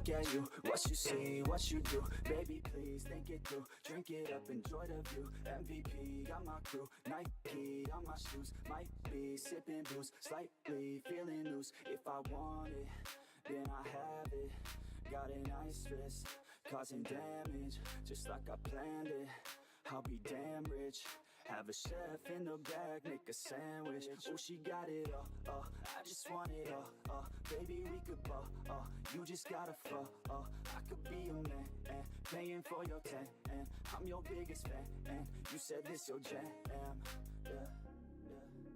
look at you, what you see, what you do. Baby, please think it through. Drink it up, enjoy the view. MVP, got my crew. Nike on my shoes. Might be sipping booze, slightly feeling loose. If I want it, then I have it. Got an ice wrist, causing damage, just like I planned it. I'll be damn rich. Have a chef in the back, make a sandwich. Oh, she got it all, I just want it all, baby, we could ball, you just gotta fall, I could be a man, paying for your tan, and I'm your biggest fan, and you said this your jam, yeah.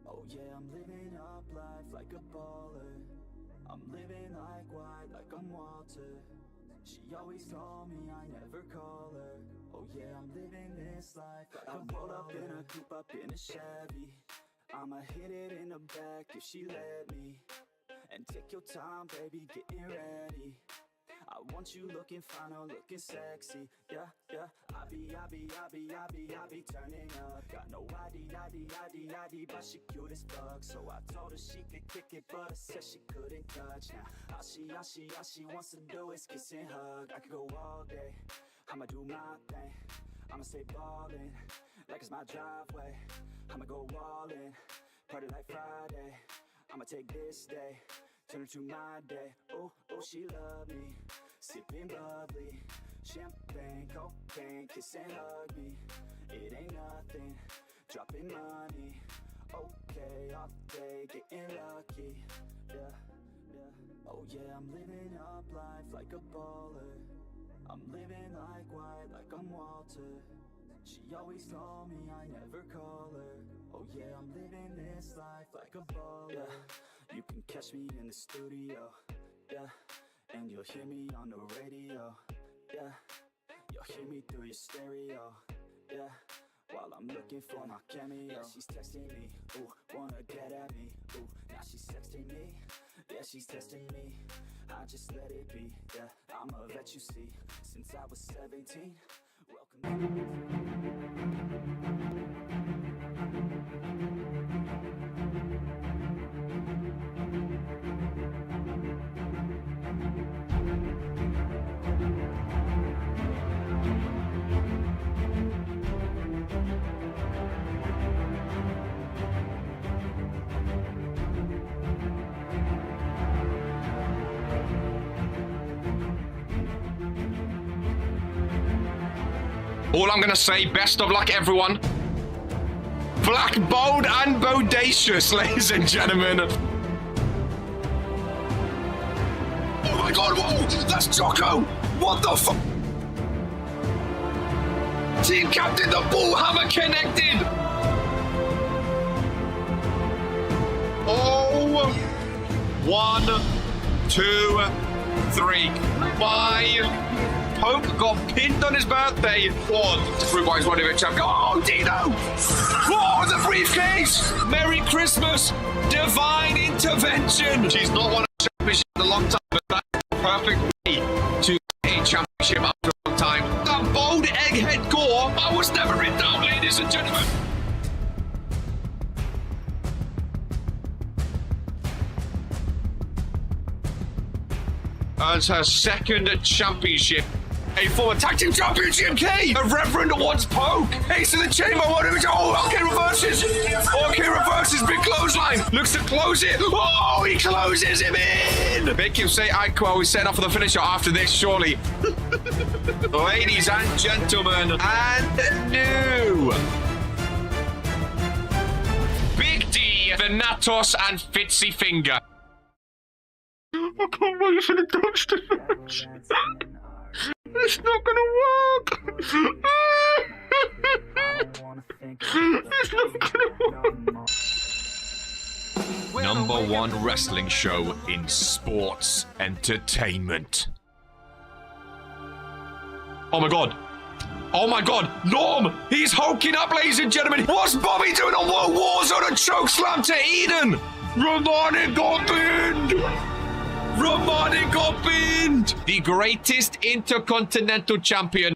Oh yeah, I'm living up life like a baller. I'm living like white, like I'm Walter. She always told me I never call her. Oh yeah, I'm living this life like I roll up in a coupe, up in a Chevy. I'ma hit it in the back if she let me. And take your time, baby, getting ready. I want you looking fine or looking sexy. Yeah, I be turning up. Got no ID, but she cute as fuck. So I told her she could kick it, but I said she couldn't touch. Now all she wants to do is kiss and hug. I could go all day, I'ma do my thing. I'ma stay ballin', like it's my driveway. I'ma go all in, party like Friday. I'ma take this day, turn it to my day. Oh, she love me, sipping bubbly, champagne, cocaine, kiss and hug me. It ain't nothing, dropping money. Okay, off day, getting lucky. Yeah. Oh yeah, I'm living up life like a baller. I'm living like white, like I'm Walter. She always told me I never call her. Oh yeah, I'm living this life like a baller. Yeah, you can catch me in the studio. Yeah, and you'll hear me on the radio. Yeah, you'll hear me through your stereo. Yeah, while I'm looking for my cameo. Yeah, she's texting me, ooh, wanna get at me. Ooh, now she's texting me. Yeah, she's testing me. I just let it be. Yeah, I'ma let you see. Since I was 17. All I'm gonna say, best of luck, everyone. Black, bold, and bodacious, ladies and gentlemen. Oh my god, whoa! That's Jocko! What the fuck? Team captain, the ball hammer connected! Oh! 1, 2, 3. Bye! Poke got pinned on his birthday. Everybody's wanting a champ. Oh, Dino! Oh, the briefcase! Merry Christmas! Divine intervention! She's not won a championship in a long time, but that's the perfect way to get a championship after a long time. That bold egghead gore, I was never in doubt, ladies and gentlemen. Earns her second championship. A former tag team championship, K! The Reverend wants Poke! Ace in the chamber, what do we do? Oh, okay, reverses! Okay, reverses, big clothesline! Looks to close it! Oh, he closes him in! Make him say, well, we set up for the finisher after this, surely. Ladies and gentlemen, and new! Big D, Venatos, and Fitzy Finger. I can't wait for the dumpster match. It's not gonna work. It's not gonna work. Number one wrestling show in sports entertainment. Oh my god. Oh my god. Norm! He's hulking up, ladies and gentlemen. What's Bobby doing on World Warzone? A choke slam to Eden. Ramani got pinned. Ramani got pinned! The greatest intercontinental champion.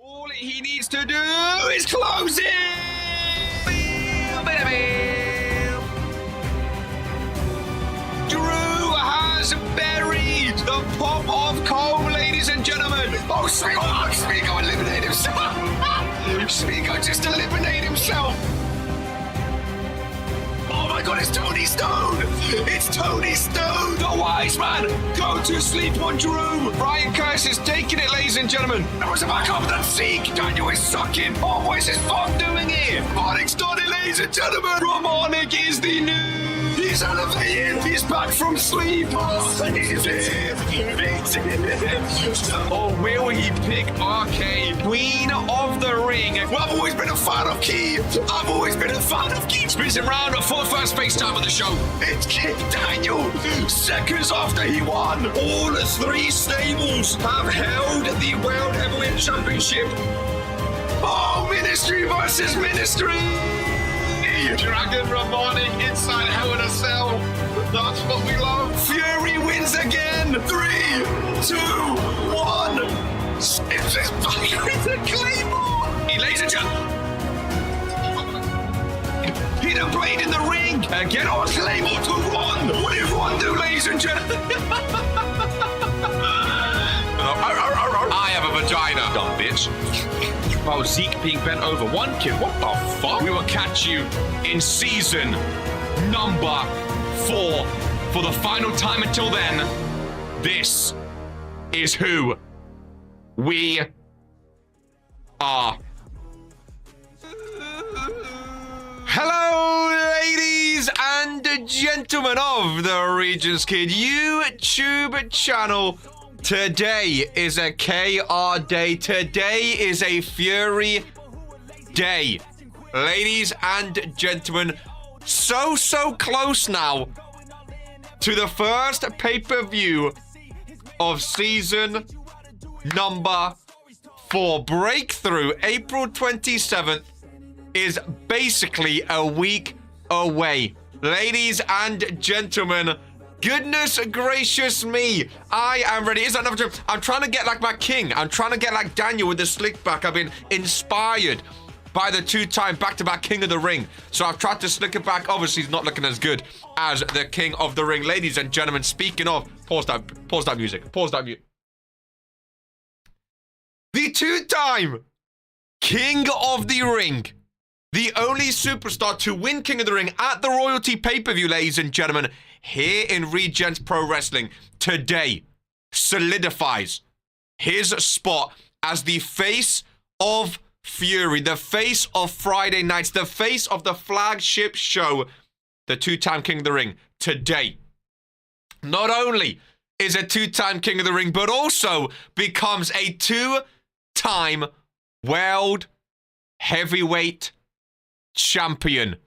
All he needs to do is close it! top of comb, ladies and gentlemen. Oh, Smigo eliminated himself. Smigo just eliminated himself. Oh my God, it's Tony Stone! It's Tony Stone! The wise man! Go to sleep on Drew! Brian Curse is taking it, ladies and gentlemen. There was a back up that Zeke. Daniel is sucking. Oh, what is his fun doing here? Romanic's done it, ladies and gentlemen. Romanic is the new. He's elevated. He's back from sleep. Oh, he's here. He's here. Or will he pick RK? Queen of the Ring. Well, I've always been a fan of Key. I've always been a fan of Key. Spins around for the first FaceTime of the show. It's King Daniel. Seconds after he won. All three stables have held the World Heavyweight Championship. Oh, Ministry versus Ministry. Dragon Romanic inside Hell in a Cell. That's what we love. Fury wins again. 3, 2, 1. It's his back with the Claymore. Ladies and gentlemen. Hidden blade in the ring. Get on Claymore to Ron. What did Ron do, ladies and gentlemen? I have a vagina. Dumb bitch. Oh, Zeke being bent over. 1 kill. What the fuck? We will catch you in season number 4 for the final time. Until then, this is who we are. Hello, ladies and gentlemen of the Regentskid YouTube channel. Today is a KR day. Today is a Fury day. Ladies and gentlemen, so close now to the first pay-per-view of season number 4. Breakthrough, April 27th, is basically a week away. Ladies and gentlemen, goodness gracious me, I am ready. Is that another time? I'm trying to get like my king. I'm trying to get like Daniel with the slick back. I've been inspired by the 2-time back-to-back King of the Ring. So I've tried to slick it back. Obviously, he's not looking as good as the King of the Ring. Ladies and gentlemen, speaking of, pause that music. Pause that music. The 2-time King of the Ring. The only superstar to win King of the Ring at the Royalty pay-per-view, ladies and gentlemen, here in Regents Pro Wrestling, today solidifies his spot as the face of Fury, the face of Friday nights, the face of the flagship show, the 2-time King of the Ring. Today, not only is a 2-time King of the Ring, but also becomes a 2-time World Heavyweight Champion.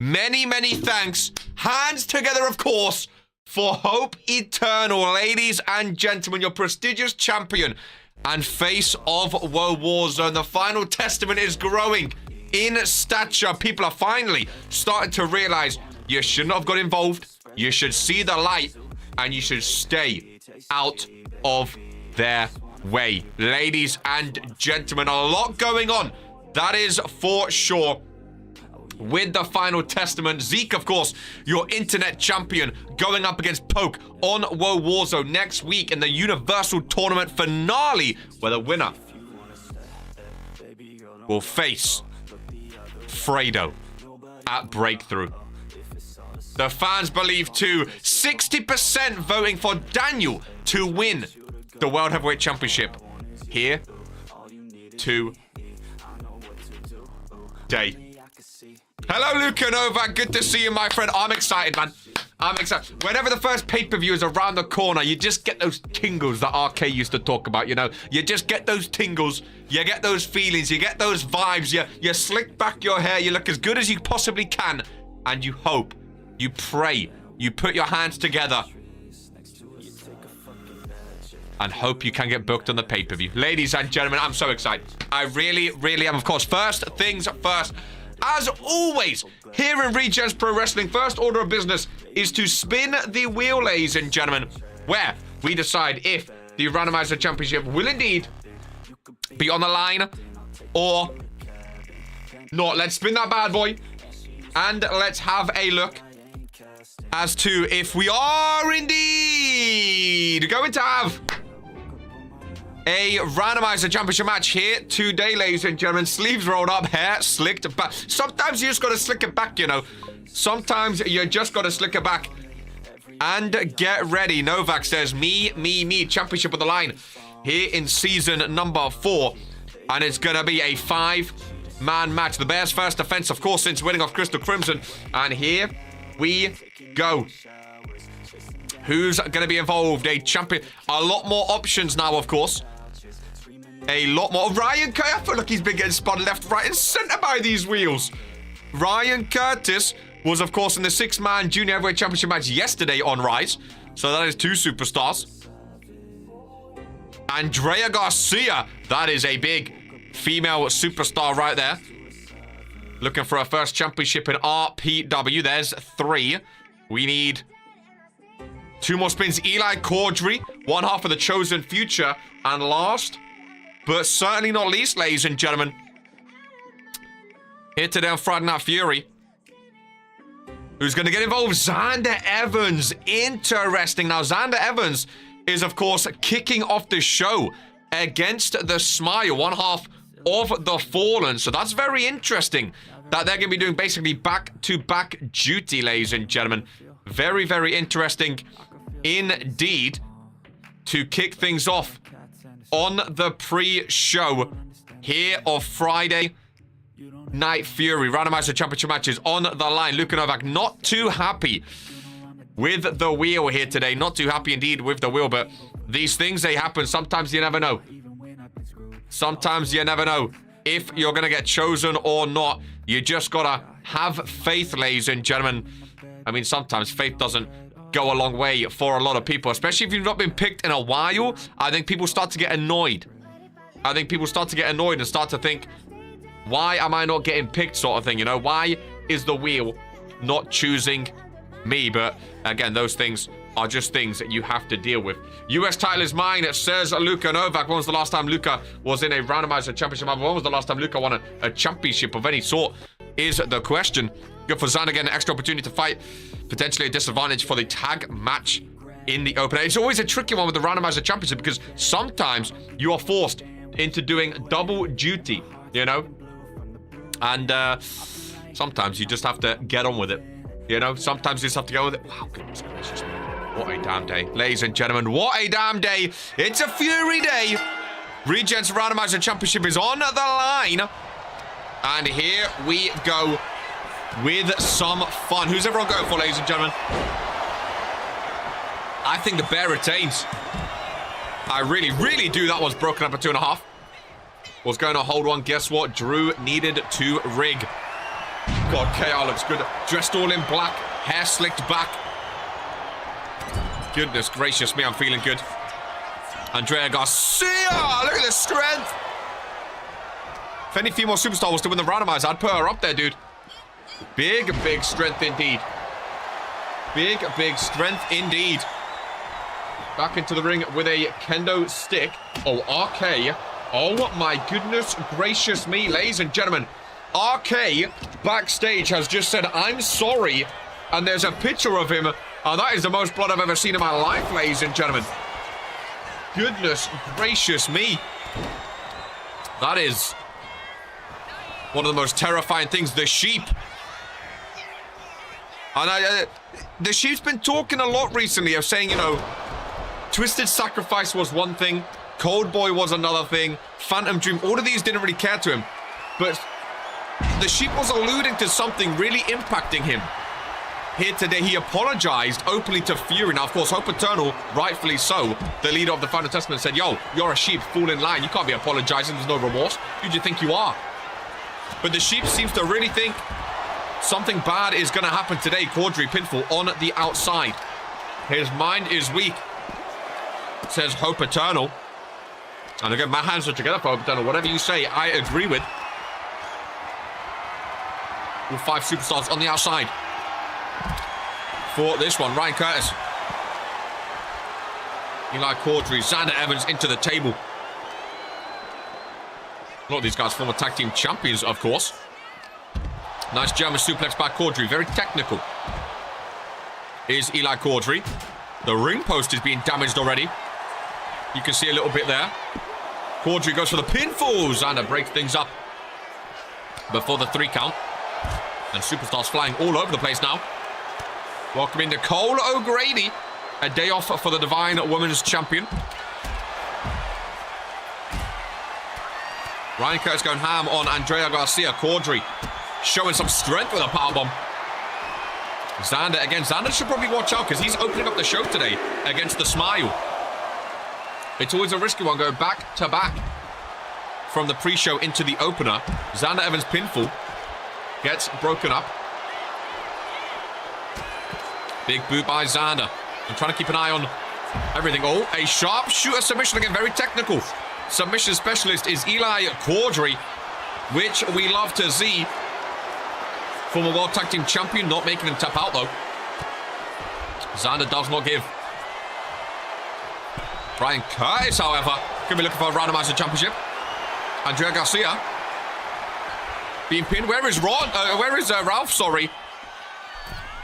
Many thanks. Hands together, of course, for Hope Eternal. Ladies and gentlemen, your prestigious champion and face of Woe Warzone. The final testament is growing in stature. People are finally starting to realize you should not have got involved. You should see the light and you should stay out of their way. Ladies and gentlemen, a lot going on. That is for sure. With the final testament, Zeke, of course, your internet champion, going up against Poke on Woe Warzone next week in the Universal Tournament finale, where the winner will face Fredo at Breakthrough. The fans believe too, 60% voting for Daniel to win the World Heavyweight Championship here today. Hello, Luca Novak. Good to see you, my friend. I'm excited, man. I'm excited. Whenever the first pay-per-view is around the corner, you just get those tingles that RK used to talk about, you know? You just get those tingles. You get those feelings. You get those vibes. You slick back your hair. You look as good as you possibly can. And you hope. You pray. You put your hands together. And hope you can get booked on the pay-per-view. Ladies and gentlemen, I'm so excited. I really am. Of course, first things first. As always, here in Regents Pro Wrestling, first order of business is to spin the wheel, ladies and gentlemen, where we decide if the Randomizer Championship will indeed be on the line or not. Let's spin that bad boy and let's have a look as to if we are indeed going to have a randomizer championship match here today, ladies and gentlemen. Sleeves rolled up, hair slicked back. Sometimes you just got to slick it back, you know. Sometimes you just got to slick it back. And get ready. Novak says, me. Championship on the line here in season number 4. And it's going to be a 5-man match. The Bears' first defense, of course, since winning off Crystal Crimson. And here we go. Who's going to be involved? A champion. A lot more options now, of course. A lot more. Ryan Curtis. I feel like he's been getting spun left, right, and center by these wheels. Ryan Curtis was, of course, in the 6-man Junior Heavyweight Championship match yesterday on Rise. So that is 2 superstars. Andrea Garcia. That is a big female superstar right there. Looking for her first championship in RPW. There's 3. We need 2 more spins. Eli Caudry, one half of the Chosen Future. And last, but certainly not least, ladies and gentlemen, here today on Friday Night Fury, who's going to get involved? Xander Evans. Interesting. Now, Xander Evans is, of course, kicking off the show against the Smile, one half of the Fallen. So that's very interesting that they're going to be doing basically back-to-back duty, ladies and gentlemen. Very, very interesting indeed to kick things off on the pre-show here of Friday Night Fury. Randomizer championship matches on the line. Luka Novak not too happy with the wheel here today. Not too happy indeed with the wheel, but these things, they happen. Sometimes you never know. Sometimes you never know if you're going to get chosen or not. You just got to have faith, ladies and gentlemen. I mean, sometimes faith doesn't go a long way for a lot of people, especially if you've not been picked in a while. I think people start to get annoyed. I think people start to get annoyed and start to think, why am I not getting picked, sort of thing, you know? Why is the wheel not choosing me? But again, those things are just things that you have to deal with. US title is mine, it says Luka Novak. When was the last time Luka was in a randomizer championship? When was the last time Luka won a championship of any sort is the question. Good for Xander, again, an extra opportunity to fight. Potentially a disadvantage for the tag match in the opener. It's always a tricky one with the randomizer championship because sometimes you are forced into doing double duty, you know? And sometimes you just have to get on with it. You know, sometimes you just have to go with it. Wow, goodness gracious. What a damn day. Ladies and gentlemen, what a damn day. It's a Fury day. Regents Randomizer Championship is on the line. And here we go with some fun. Who's everyone going for, ladies and gentlemen? I think the Bear retains. I really, really do. That was broken up at 2.5. Was going to hold one. Guess what? Drew needed to rig. God, KR looks good. Dressed all in black. Hair slicked back. Goodness gracious me, I'm feeling good. Andrea Garcia! Look at the strength! If any female superstar was to win the randomizer, I'd put her up there, dude. Big, big strength indeed. Big, big strength indeed. Back into the ring with a kendo stick. Oh, RK. Oh, my goodness gracious me, ladies and gentlemen. RK backstage has just said, I'm sorry. And there's a picture of him. And that is the most blood I've ever seen in my life, ladies and gentlemen. Goodness gracious me. That is one of the most terrifying things. The Sheep. And the Sheep's been talking a lot recently of saying, you know, Twisted Sacrifice was one thing. Cold Boy was another thing. Phantom Dream. All of these didn't really care to him. But the Sheep was alluding to something really impacting him. Here today, he apologized openly to Fury. Now, of course, Hope Eternal, rightfully so, the leader of the Final Testament, said, yo, you're a sheep, fall in line. You can't be apologizing. There's no remorse. Who do you think you are? But the Sheep seems to really think something bad is going to happen today. Caudry pinfall on the outside. His mind is weak, says Hope Eternal. And again, my hands are together for Hope Eternal. Whatever you say, I agree with. All 5 superstars on the outside for this one. Ryan Curtis, Eli Caudry, Xander Evans into the table. A lot of these guys former tag team champions, of course. Nice German suplex by Caudry. Very technical. is Eli Caudry. The ring post is being damaged already. You can see a little bit there. Caudry goes for the pinfall. Xander breaks things up before the 3 count. And Superstar's flying all over the place now. Welcoming Nicole O'Grady. A day off for the Divine Women's Champion. Ryan Curtis going ham on Andrea Garcia. Caudry showing some strength with a powerbomb. Xander again. Xander should probably watch out because he's opening up the show today against the Smile. It's always a risky one going back to back from the pre-show into the opener. Xander Evans pinfall gets broken up. Big boot by Xander. I'm trying to keep an eye on everything. Oh, a sharpshooter submission again. Very technical. Submission specialist is Eli Caudry, which we love to see. Former World Tag Team Champion, not making him tap out though. Xander does not give. Ryan Curtis, however, could be looking for a Randomizer Championship. Andrea Garcia being pinned. Where is Ralph? Sorry.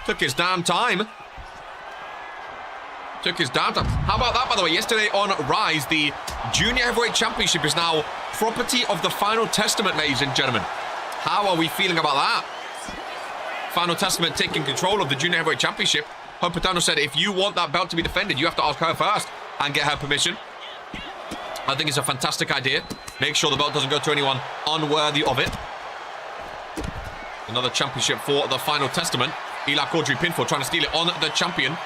Took his damn time. How about that, by the way? Yesterday on Rise, the Junior Heavyweight Championship is now property of the Final Testament, ladies and gentlemen. How are we feeling about that? Final Testament taking control of the Junior Heavyweight Championship. Hope Patano said, if you want that belt to be defended, you have to ask her first and get her permission. I think it's a fantastic idea. Make sure the belt doesn't go to anyone unworthy of it. Another championship for the Final Testament. Eli Caudry pinfall, trying to steal it on the champion.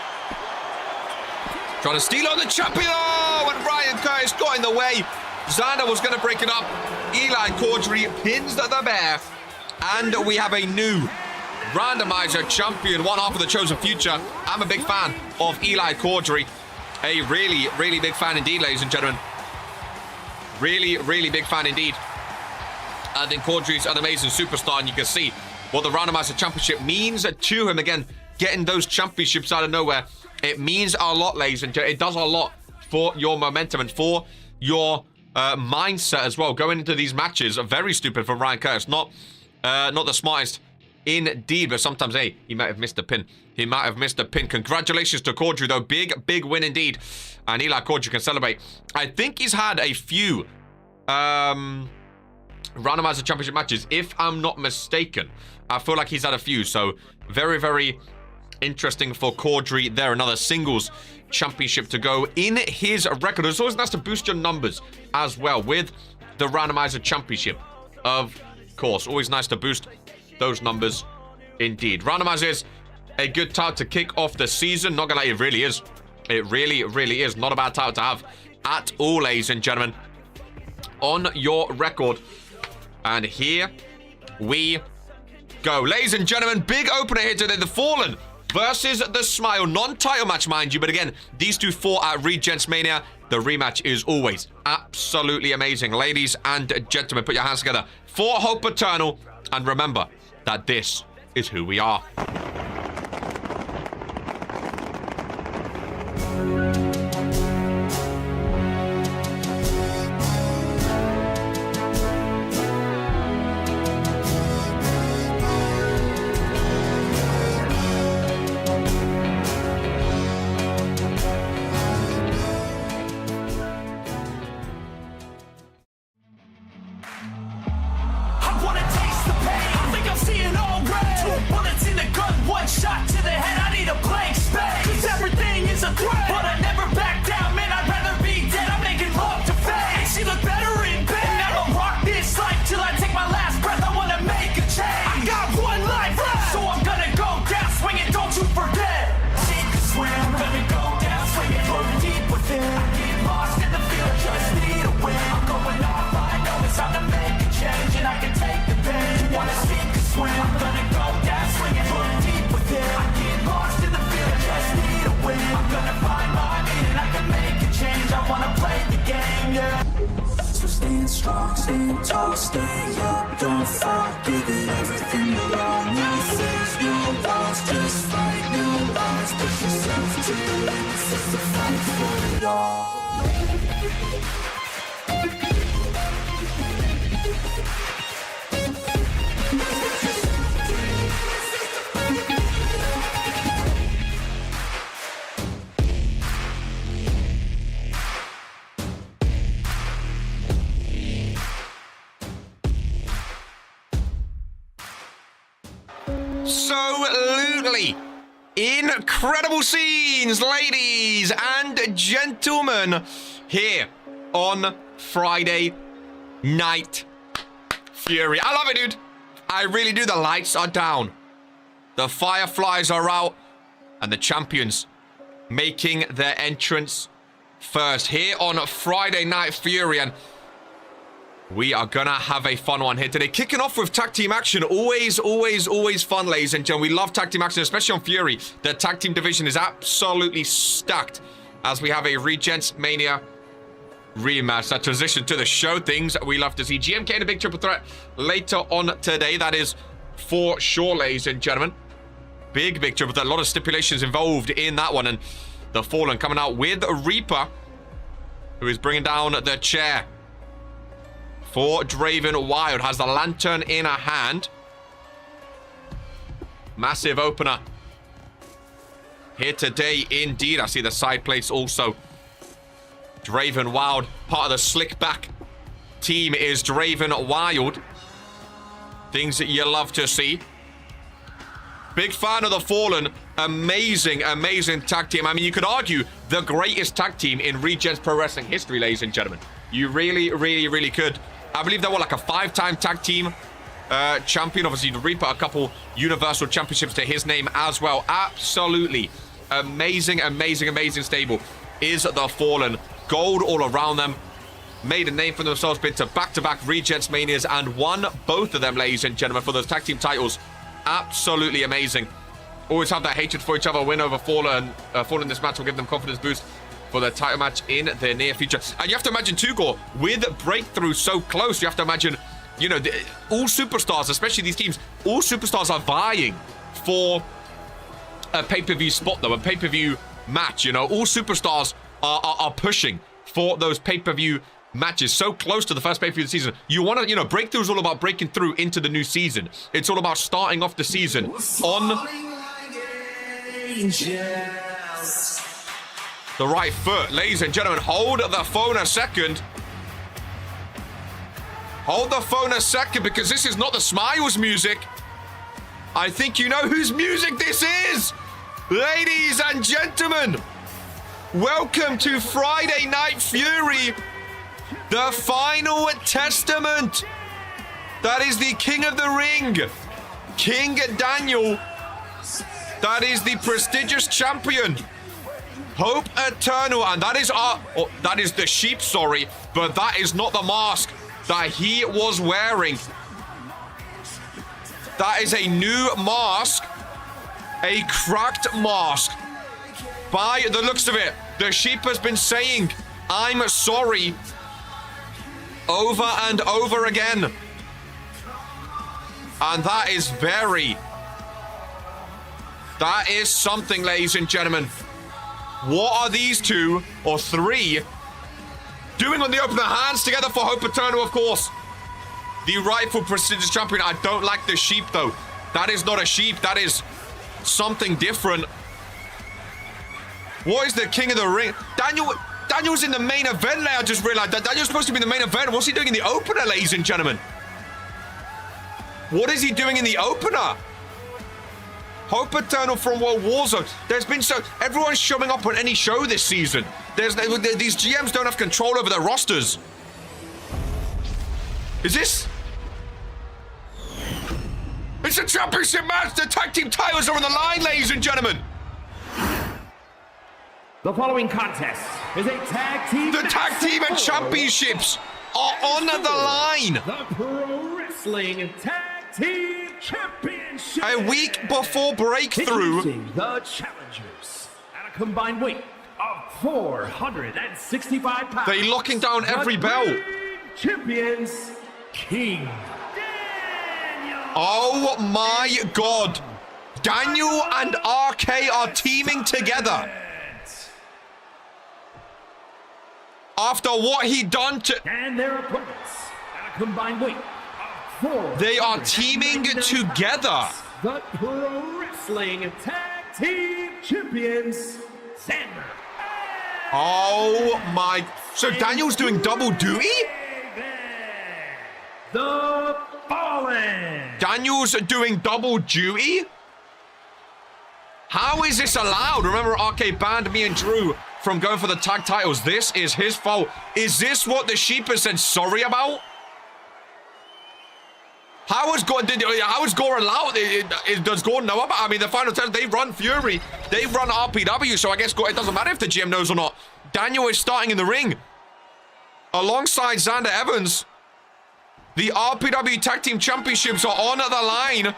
Trying to steal on the champion. Oh, and Ryan Curtis got in the way. Xander was going to break it up. Eli Caudry pins the bear. And we have a new Randomizer champion, one half of the Chosen Future. I'm a big fan of Eli Caudry. A really, really big fan indeed, ladies and gentlemen. Really, really big fan indeed. I think Caudry's an amazing superstar, and you can see what the Randomizer Championship means to him. Again, getting those championships out of nowhere, it means a lot, ladies and gentlemen. It does a lot for your momentum and for your mindset as well. Going into these matches, very stupid from Ryan Curtis. Not the smartest indeed, but sometimes, hey, he might have missed a pin. Congratulations to Caudry, though. Big win indeed. And Eli Caudry can celebrate. I think he's had a few Randomizer Championship matches, if I'm not mistaken. I feel like he's had a few, so very, very interesting for Caudry there. Another singles championship to go in his record. It's always nice to boost your numbers as well with the Randomizer Championship. Of course, always nice to boost those numbers indeed. Randomizer is a good title to kick off the season. Not gonna lie, it really is. It really, really is. Not a bad title to have at all, ladies and gentlemen. On your record. And here we go. Ladies and gentlemen, big opener here today. The Fallen versus the Smile. Non-title match, mind you. But again, these two fought at Regents Mania. The rematch is always absolutely amazing. Ladies and gentlemen, put your hands together for Hope Eternal. And remember that this is who we are. Stand tall, stay up, don't fall, give it everything you want. No fears, no walls, just fight, no lies, push yourself to the limits, it's the fight for it all. finally, incredible scenes, ladies and gentlemen, here on Friday Night Fury. I love it, dude. I really do. The lights are down. The fireflies are out. And the champions making their entrance first here on Friday Night Fury. And we are going to have a fun one here today. Kicking off with tag team action. Always, always, always fun, ladies and gentlemen. We love tag team action, especially on Fury. The tag team division is absolutely stacked as we have a Regents Mania rematch that transition to the show. Things we love to see. GMK in a big triple threat later on today. That is for sure, ladies and gentlemen. Big triple threat. A lot of stipulations involved in that one. And the Fallen coming out with Reaper, who is bringing down the chair for Draven Wild. Has the lantern in her hand. Massive opener here today indeed. I see the side plates also. Draven Wild, part of the slick back team is Draven Wild. Things that you love to see. Big fan of the Fallen. Amazing, amazing tag team. I mean, you could argue the greatest tag team in Regents Pro Wrestling history, ladies and gentlemen. You really, really, really could. I believe they were like a 5-time tag team champion. Obviously, the Reaper, a couple Universal Championships to his name as well. Absolutely amazing, amazing, amazing stable is the Fallen. Gold all around them. Made a name for themselves, been to back-to-back Regents Manias and won both of them, ladies and gentlemen, for those tag team titles. Absolutely amazing. Always have that hatred for each other. Win over Fallen. Fallen in this match will give them confidence boost for their title match in the near future. And you have to imagine, too, Gore, with Breakthrough so close, you have to imagine, you know, all superstars, especially these teams, all superstars are vying for a pay-per-view spot, though, a pay-per-view match, you know. All superstars are pushing for those pay-per-view matches so close to the first pay-per-view of the season. You want to, you know, Breakthrough is all about breaking through into the new season. It's all about starting off the season on the right foot. Ladies and gentlemen, hold the phone a second. Hold the phone a second, because this is not the Smiles music. I think you know whose music this is. Ladies and gentlemen, welcome to Friday Night Fury, the final testament. That is the King of the Ring, King Daniel. That is the prestigious champion, Hope Eternal. And that is that is the sheep, sorry, but that is not the mask that he was wearing. That is a new mask, a cracked mask. By the looks of it, the sheep has been saying, "I'm sorry," over and over again. And that is that is something, ladies and gentlemen. What are these two or three doing on the opener? Hands together for Hope Eternal, of course. The rightful prestigious champion. I don't like the sheep, though. That is not a sheep. That is something different. What is the King of the Ring? Daniel's in the main event, I just realized that. Daniel's supposed to be in the main event. What's he doing in the opener, ladies and gentlemen? What is he doing in the opener? Hope Eternal from World Warzone. There's been everyone's showing up on any show this season. These GMs don't have control over their rosters. Is this? It's a championship match. The tag team titles are on the line, ladies and gentlemen. The following contest is a tag team. The tag team and championships are on the line. The Pro Wrestling Tag Team Championship. A week before Breakthrough. The challengers at a combined weight of 465 pounds. They're locking down every belt. Champions, King Daniel. Oh my God. Daniel and RK are teaming together. After what he done to... And their opponents at a combined weight of 4. They are teaming together. The Pro Wrestling Tag Team Champions, Xander. Oh my... So Daniel's doing double duty? The Fallen. Daniel's doing double duty? How is this allowed? Remember, RK banned me and Drew from going for the tag titles. This is his fault. Is this what the Sheep has said sorry about? How is Gore allowed? Does Gore know about? I mean, the final test, they run Fury. They run RPW, so I guess Gore, it doesn't matter if the GM knows or not. Daniel is starting in the ring. Alongside Xander Evans. The RPW Tag Team Championships are on the line.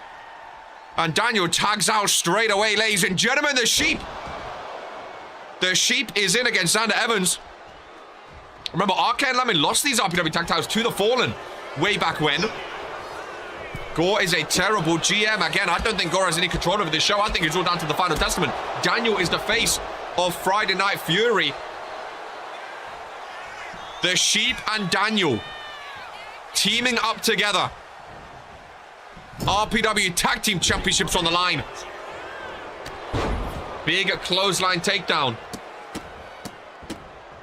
And Daniel tags out straight away, ladies and gentlemen. The Sheep. The Sheep is in against Xander Evans. Remember, RK and Lemon lost these RPW tag titles to the Fallen way back when. Gore is a terrible GM. Again, I don't think Gore has any control over this show. I think it's all down to the Final Testament. Daniel is the face of Friday Night Fury. The Sheep and Daniel teaming up together. RPW Tag Team Championships on the line. Big clothesline takedown.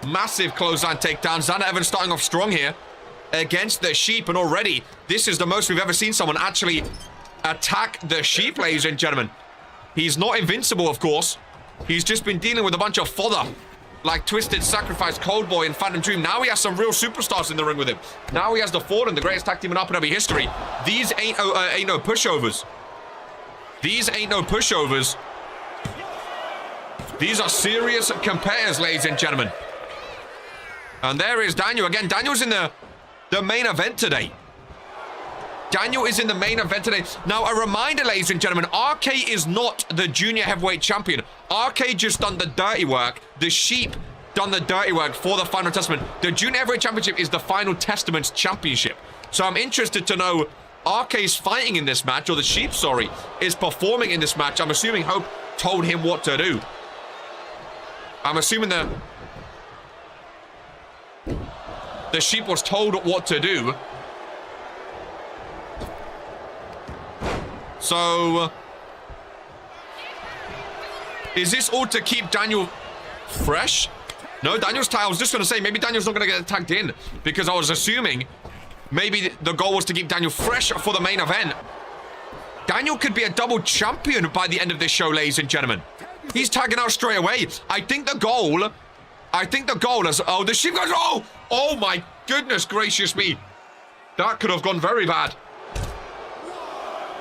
Massive clothesline takedown. Xander Evans starting off strong here against the Sheep, and already this is the most we've ever seen someone actually attack the Sheep, ladies and gentlemen. He's not invincible, of course. He's just been dealing with a bunch of fodder like Twisted Sacrifice, Cold Boy, and Phantom Dream. Now he has some real superstars in the ring with him. Now he has the Fallen, the greatest tag team in RPW history. These ain't no pushovers. These ain't no pushovers. These are serious competitors, ladies and gentlemen. And there is Daniel. Again, Daniel's in the main event today. Daniel is in the main event today. Now, a reminder, ladies and gentlemen, RK is not the junior heavyweight champion. RK just done the dirty work. The Sheep done the dirty work for the Final Testament. The junior heavyweight championship is the Final Testament's championship. So I'm interested to know, RK's fighting in this match, or the Sheep, sorry, is performing in this match. I'm assuming Hope told him what to do. I'm assuming the Sheep was told what to do. So, is this all to keep Daniel fresh? No, Daniel's tired. I was just going to say, maybe Daniel's not going to get tagged in, because I was assuming maybe the goal was to keep Daniel fresh for the main event. Daniel could be a double champion by the end of this show, ladies and gentlemen. He's tagging out straight away. I think the goal is, oh, the Sheep goes, oh my goodness gracious me. That could have gone very bad.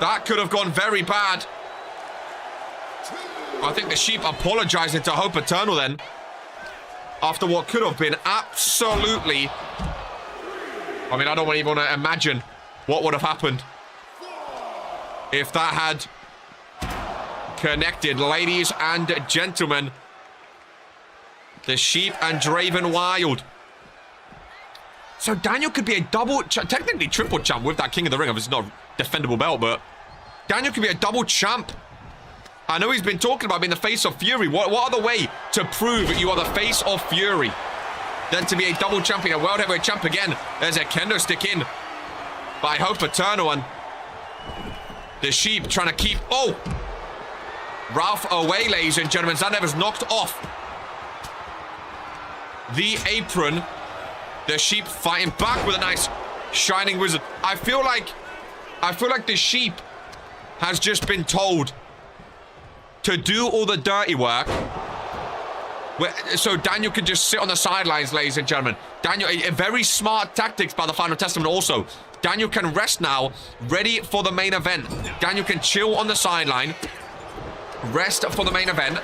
That could have gone very bad. I think the Sheep apologizing to Hope Eternal then, after what could have been absolutely, I mean, I don't even want to imagine what would have happened if that had connected. Ladies and gentlemen, the Sheep and Draven Wild. So Daniel could be a double, technically triple champ with that King of the Ring. Obviously not a defendable belt, but Daniel could be a double champ. I know he's been talking about being the face of Fury. What other way to prove you are the face of Fury than to be a double champion, a world heavyweight champ again? There's a kendo stick in by Hope Eternal, and the Sheep trying to keep, Ralph away, ladies and gentlemen. Xander Evans knocked off the apron. The Sheep fighting back with a nice Shining Wizard. I feel like the Sheep has just been told to do all the dirty work, so Daniel can just sit on the sidelines, ladies and gentlemen. Daniel, a very smart tactics by the Final Testament also. Daniel can rest now, ready for the main event. Daniel can chill on the sideline, rest for the main event,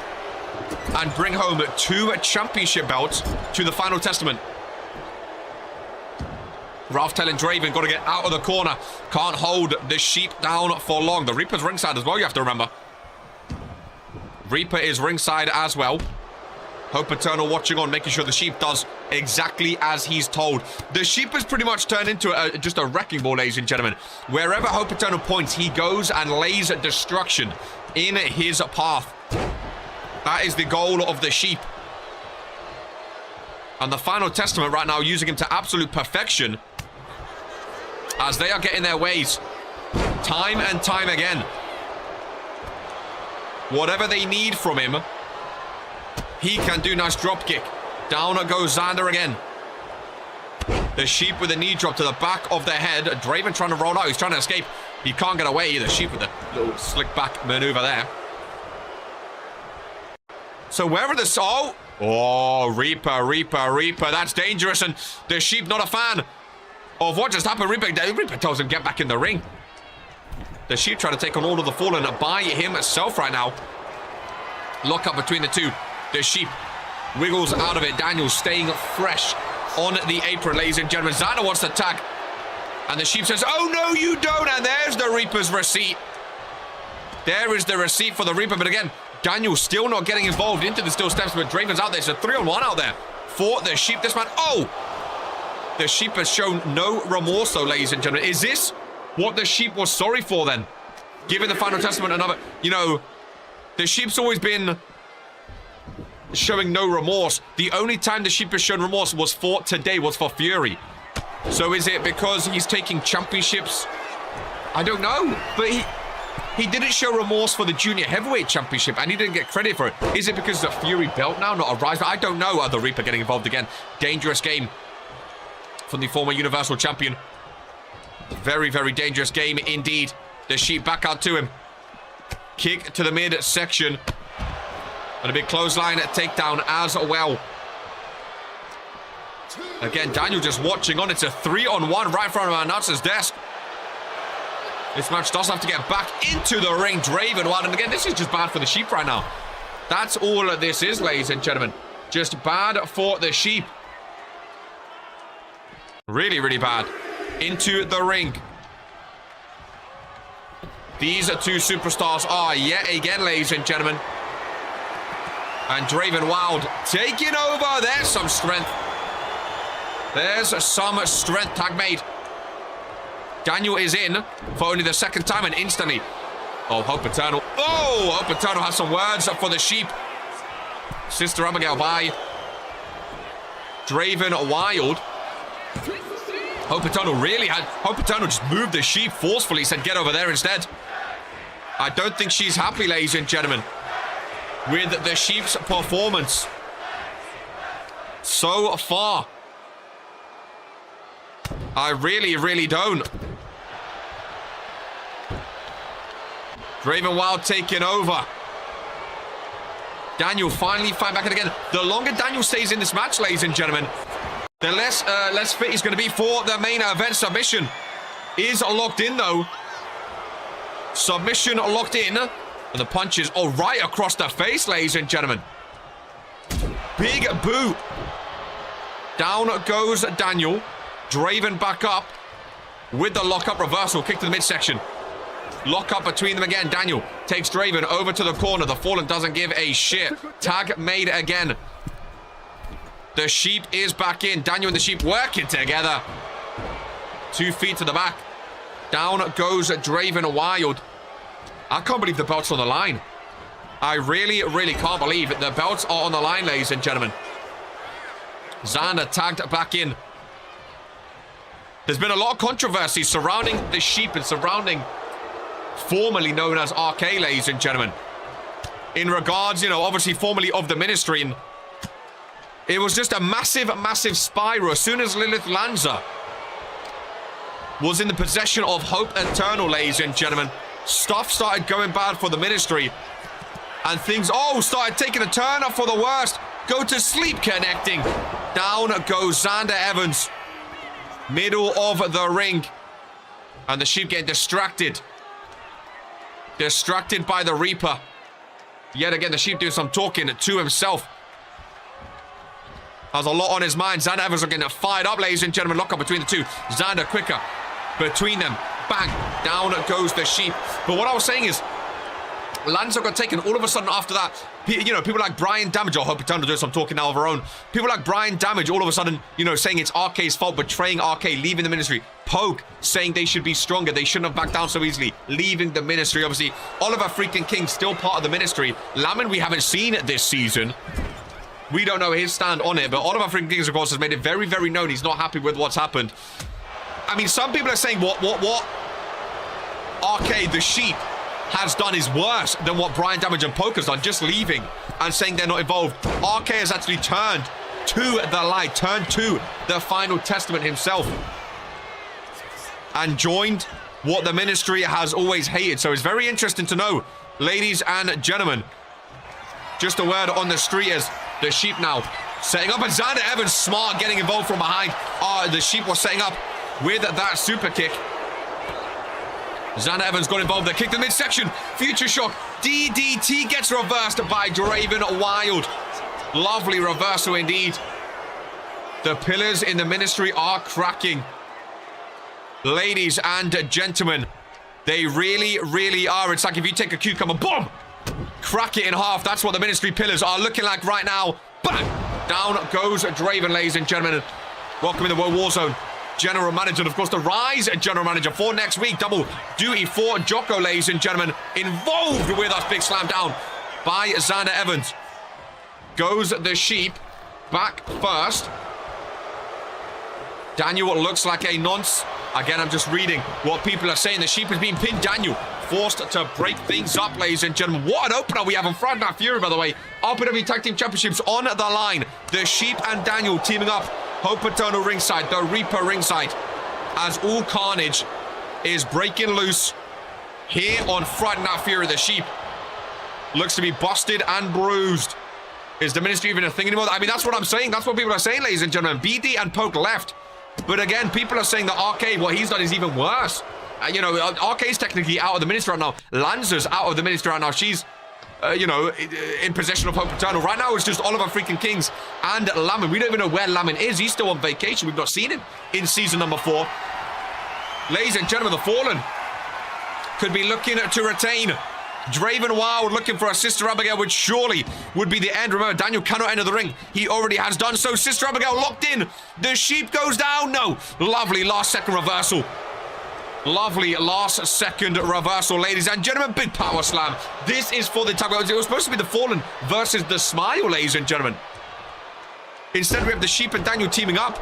and bring home 2 championship belts to the Final Testament. Ralph telling Draven, got to get out of the corner. Can't hold the Sheep down for long. The Reaper's ringside as well, you have to remember. Reaper is ringside as well. Hope Eternal watching on, making sure the Sheep does exactly as he's told. The Sheep has pretty much turned into just a wrecking ball, ladies and gentlemen. Wherever Hope Eternal points, he goes and lays destruction in his path. That is the goal of the Sheep. And the Final Testament right now using him to absolute perfection, as they are getting their ways time and time again. Whatever they need from him, he can do. Nice drop kick. Down goes Xander again. The Sheep with a knee drop to the back of the head. Draven trying to roll out. He's trying to escape. He can't get away. The Sheep with a little slick back maneuver there. So wherever the... Oh, Reaper. That's dangerous. And the Sheep not a fan of what just happened. Reaper tells him get back in the ring. The Sheep trying to take on all of the Fallen by himself right now. Lock up between the two. The Sheep wiggles out of it. Daniel staying fresh on the apron, ladies and gentlemen. Xander wants to tag. And the Sheep says, oh, no, you don't. And there's the Reaper's receipt. There is the receipt for the Reaper. But again, Daniel still not getting involved into the steel steps. But Draven's out there. It's a 3-on-1 out there for the Sheep. This man, the Sheep has shown no remorse, though, ladies and gentlemen. Is this what the Sheep was sorry for, then? Giving the Final Testament another... You know, the Sheep's always been showing no remorse. The only time the Sheep has shown remorse was for today, was for Fury. So is it because he's taking championships? I don't know. But he didn't show remorse for the Junior Heavyweight Championship, and he didn't get credit for it. Is it because of the Fury belt now, not a Rise? I don't know. The Reaper getting involved again. Dangerous game from the former Universal Champion. Very, very dangerous game indeed. The Sheep back out to him. Kick to the midsection. And a big clothesline takedown as well. Again, Daniel just watching on. It's a 3-on-1 right in front of our announcer's desk. This match does have to get back into the ring. Draven Wild. And again, this is just bad for the Sheep right now. That's all this is, ladies and gentlemen. Just bad for the Sheep. Really, really bad. Into the ring. These two superstars are yet again, ladies and gentlemen. And Draven Wild taking over. There's some strength. There's some strength. Tag made. Daniel is in for only the second time and instantly. Oh, Hope Eternal. Oh, Hope Eternal has some words for the Sheep. Sister Abigail by Draven Wild. Hope Eternal just moved the Sheep forcefully, said get over there instead. I don't think she's happy, ladies and gentlemen, with the Sheep's performance so far. I really, really don't. Draven Wild taking over. Daniel finally fight back again. The longer Daniel stays in this match, ladies and gentlemen, the less fit he's going to be for the main event. Submission is locked in, though. Submission locked in. And the punches are right across the face, ladies and gentlemen. Big boot. Down goes Daniel. Draven back up with the lock-up reversal. Kick to the midsection. Lock up between them again. Daniel takes Draven over to the corner. The Fallen doesn't give a shit. Tag made again. The Sheep is back in. Daniel and the Sheep working together. 2 feet to the back. Down goes Draven Wild. I can't believe the belt's on the line. I really, really can't believe it. The belts are on the line, ladies and gentlemen. Xander tagged back in. There's been a lot of controversy surrounding the Sheep and surrounding formerly known as RK, ladies and gentlemen. In regards, you know, obviously formerly of the Ministry. And it was just a massive, massive spiral. As soon as Lilith Lanza was in the possession of Hope Eternal, ladies and gentlemen, stuff started going bad for the Ministry. And things, started taking a turn up for the worst. Go to sleep connecting. Down goes Xander Evans. Middle of the ring. And the Sheep getting distracted. Distracted by the Reaper. Yet again, the Sheep doing some talking to himself. Has a lot on his mind. Xander Evans are getting fired up, ladies and gentlemen. Lock up between the two. Xander quicker. Between them. Bang. Down goes the Sheep. But what I was saying is, Lanza got taken all of a sudden after that. You know, people like Brian Damage, I hope Eternal doing some talking now of her own. People like Brian Damage all of a sudden, you know, saying it's RK's fault, betraying RK, leaving the Ministry. Pogue saying they should be stronger, they shouldn't have backed down so easily, leaving the Ministry. Obviously, Oliver freaking King still part of the Ministry. Lamin we haven't seen this season. We don't know his stand on it, but Oliver freaking King, of course, has made it very, very known he's not happy with what's happened. I mean, some people are saying what RK, the Sheep, has done is worse than what Brian Damage and Poke has done, just leaving and saying they're not involved. RK has actually turned to the light, turned to the Final Testament himself, and joined what the Ministry has always hated. So it's very interesting to know, ladies and gentlemen, Just a word on the street is the Sheep now setting up, and Xander Evans smart getting involved from behind. The Sheep was setting up with that super kick. Xander Evans got involved there, kicked the midsection, future shock, DDT gets reversed by Draven Wild. Lovely reversal indeed. The pillars in the ministry are cracking. Ladies and gentlemen, they really, really are. It's like if you take a cucumber, boom, crack it in half. That's what the ministry pillars are looking like right now. Bang! Down goes Draven, ladies and gentlemen. Welcome in the World War Zone. General Manager, and of course the Rise General Manager for next week. Double duty for Jocko, ladies and gentlemen. Involved with us. Big slam down by Xander Evans. Goes the Sheep back first. Daniel looks like a nonce. Again, I'm just reading what people are saying. The Sheep has been pinned. Daniel forced to break things up, ladies and gentlemen. What an opener we have on Friday Night Fury, by the way. RPW Tag Team Championships on the line. The Sheep and Daniel teaming up. Hope Paterno ringside, the Reaper ringside, as all carnage is breaking loose here on Friday Night Fury. The Sheep looks to be busted and bruised. Is the ministry even a thing anymore? I mean, that's what I'm saying. That's what people are saying, ladies and gentlemen. BD and Poke left. But again, people are saying that RK, what he's done is even worse. You know, RK's technically out of the ministry right now. Lanza's out of the ministry right now. She's, you know, in possession of Hope Eternal. Right now, it's just Oliver freaking Kings and Lamin. We don't even know where Lamin is. He's still on vacation. We've not seen him in season number 4. Ladies and gentlemen, the Fallen could be looking to retain. Draven Wild looking for a Sister Abigail, which surely would be the end. Remember, Daniel cannot enter the ring. He already has done so. Sister Abigail locked in. The Sheep goes down. No. Lovely last-second reversal. Lovely last-second reversal, ladies and gentlemen. Big power slam. This is for the tag. It was supposed to be the Fallen versus the Smile, ladies and gentlemen. Instead, we have the Sheep and Daniel teaming up.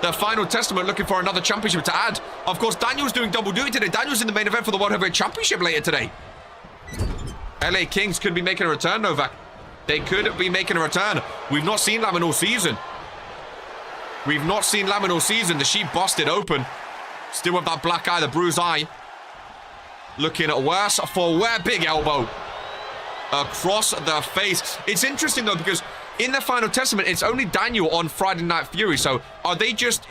The Final Testament looking for another championship to add. Of course, Daniel's doing double duty today. Daniel's in the main event for the World Heavyweight Championship later today. LA Kings could be making a return, Novak. They could be making a return. We've not seen Lamin all season. We've not seen Lamin all season. The Sheep busted open. Still with that black eye, the bruised eye. Looking at worse for wear. Big elbow across the face. It's interesting, though, because in the Final Testament, it's only Daniel on Friday Night Fury. So are they just...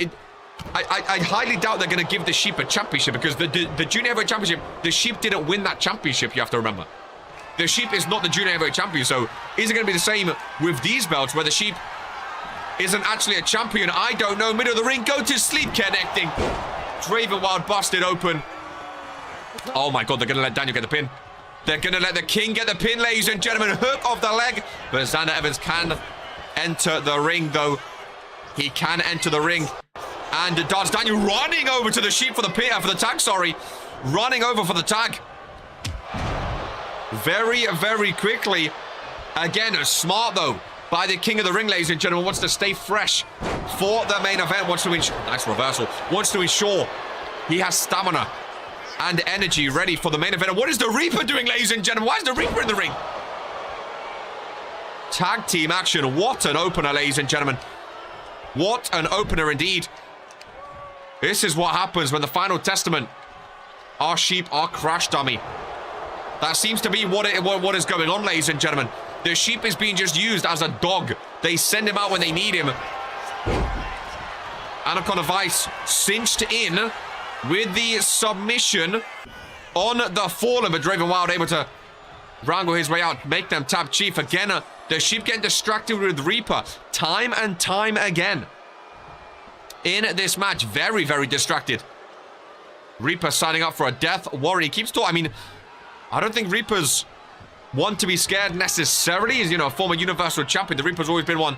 I highly doubt they're going to give the Sheep a championship, because the Junior Heavyweight Championship, the Sheep didn't win that championship, you have to remember. The Sheep is not the Junior Heavyweight Champion, so is it going to be the same with these belts, where the Sheep isn't actually a champion? I don't know. Middle of the ring, go to sleep, connecting. Draven Wild busted open. Oh my God, they're going to let Daniel get the pin. They're going to let the King get the pin, ladies and gentlemen. Hook of the leg. But Xander Evans can enter the ring, though. He can enter the ring. And does. Daniel running over to the Sheep for the pin, for the tag, sorry. Running over for the tag. Very, very quickly. Again, smart, though, by the King of the Ring, ladies and gentlemen. Wants to stay fresh for the main event. Wants to ensure... Nice reversal. Wants to ensure he has stamina and energy ready for the main event. And what is the Reaper doing, ladies and gentlemen? Why is the Reaper in the ring? Tag team action. What an opener, ladies and gentlemen. What an opener indeed. This is what happens when the Final Testament, our Sheep, are crash dummy. That seems to be what is going on, ladies and gentlemen. The Sheep is being just used as a dog. They send him out when they need him. Anaconda Vice cinched in with the submission on the Fallen, but Draven Wild able to wrangle his way out, make them tap Chief again. The Sheep getting distracted with Reaper time and time again in this match. Very, very distracted. Reaper signing up for a death warrant. He keeps talking. I mean, I don't think Reaper's one to be scared necessarily. He's, you know, a former Universal Champion. The Reaper's always been one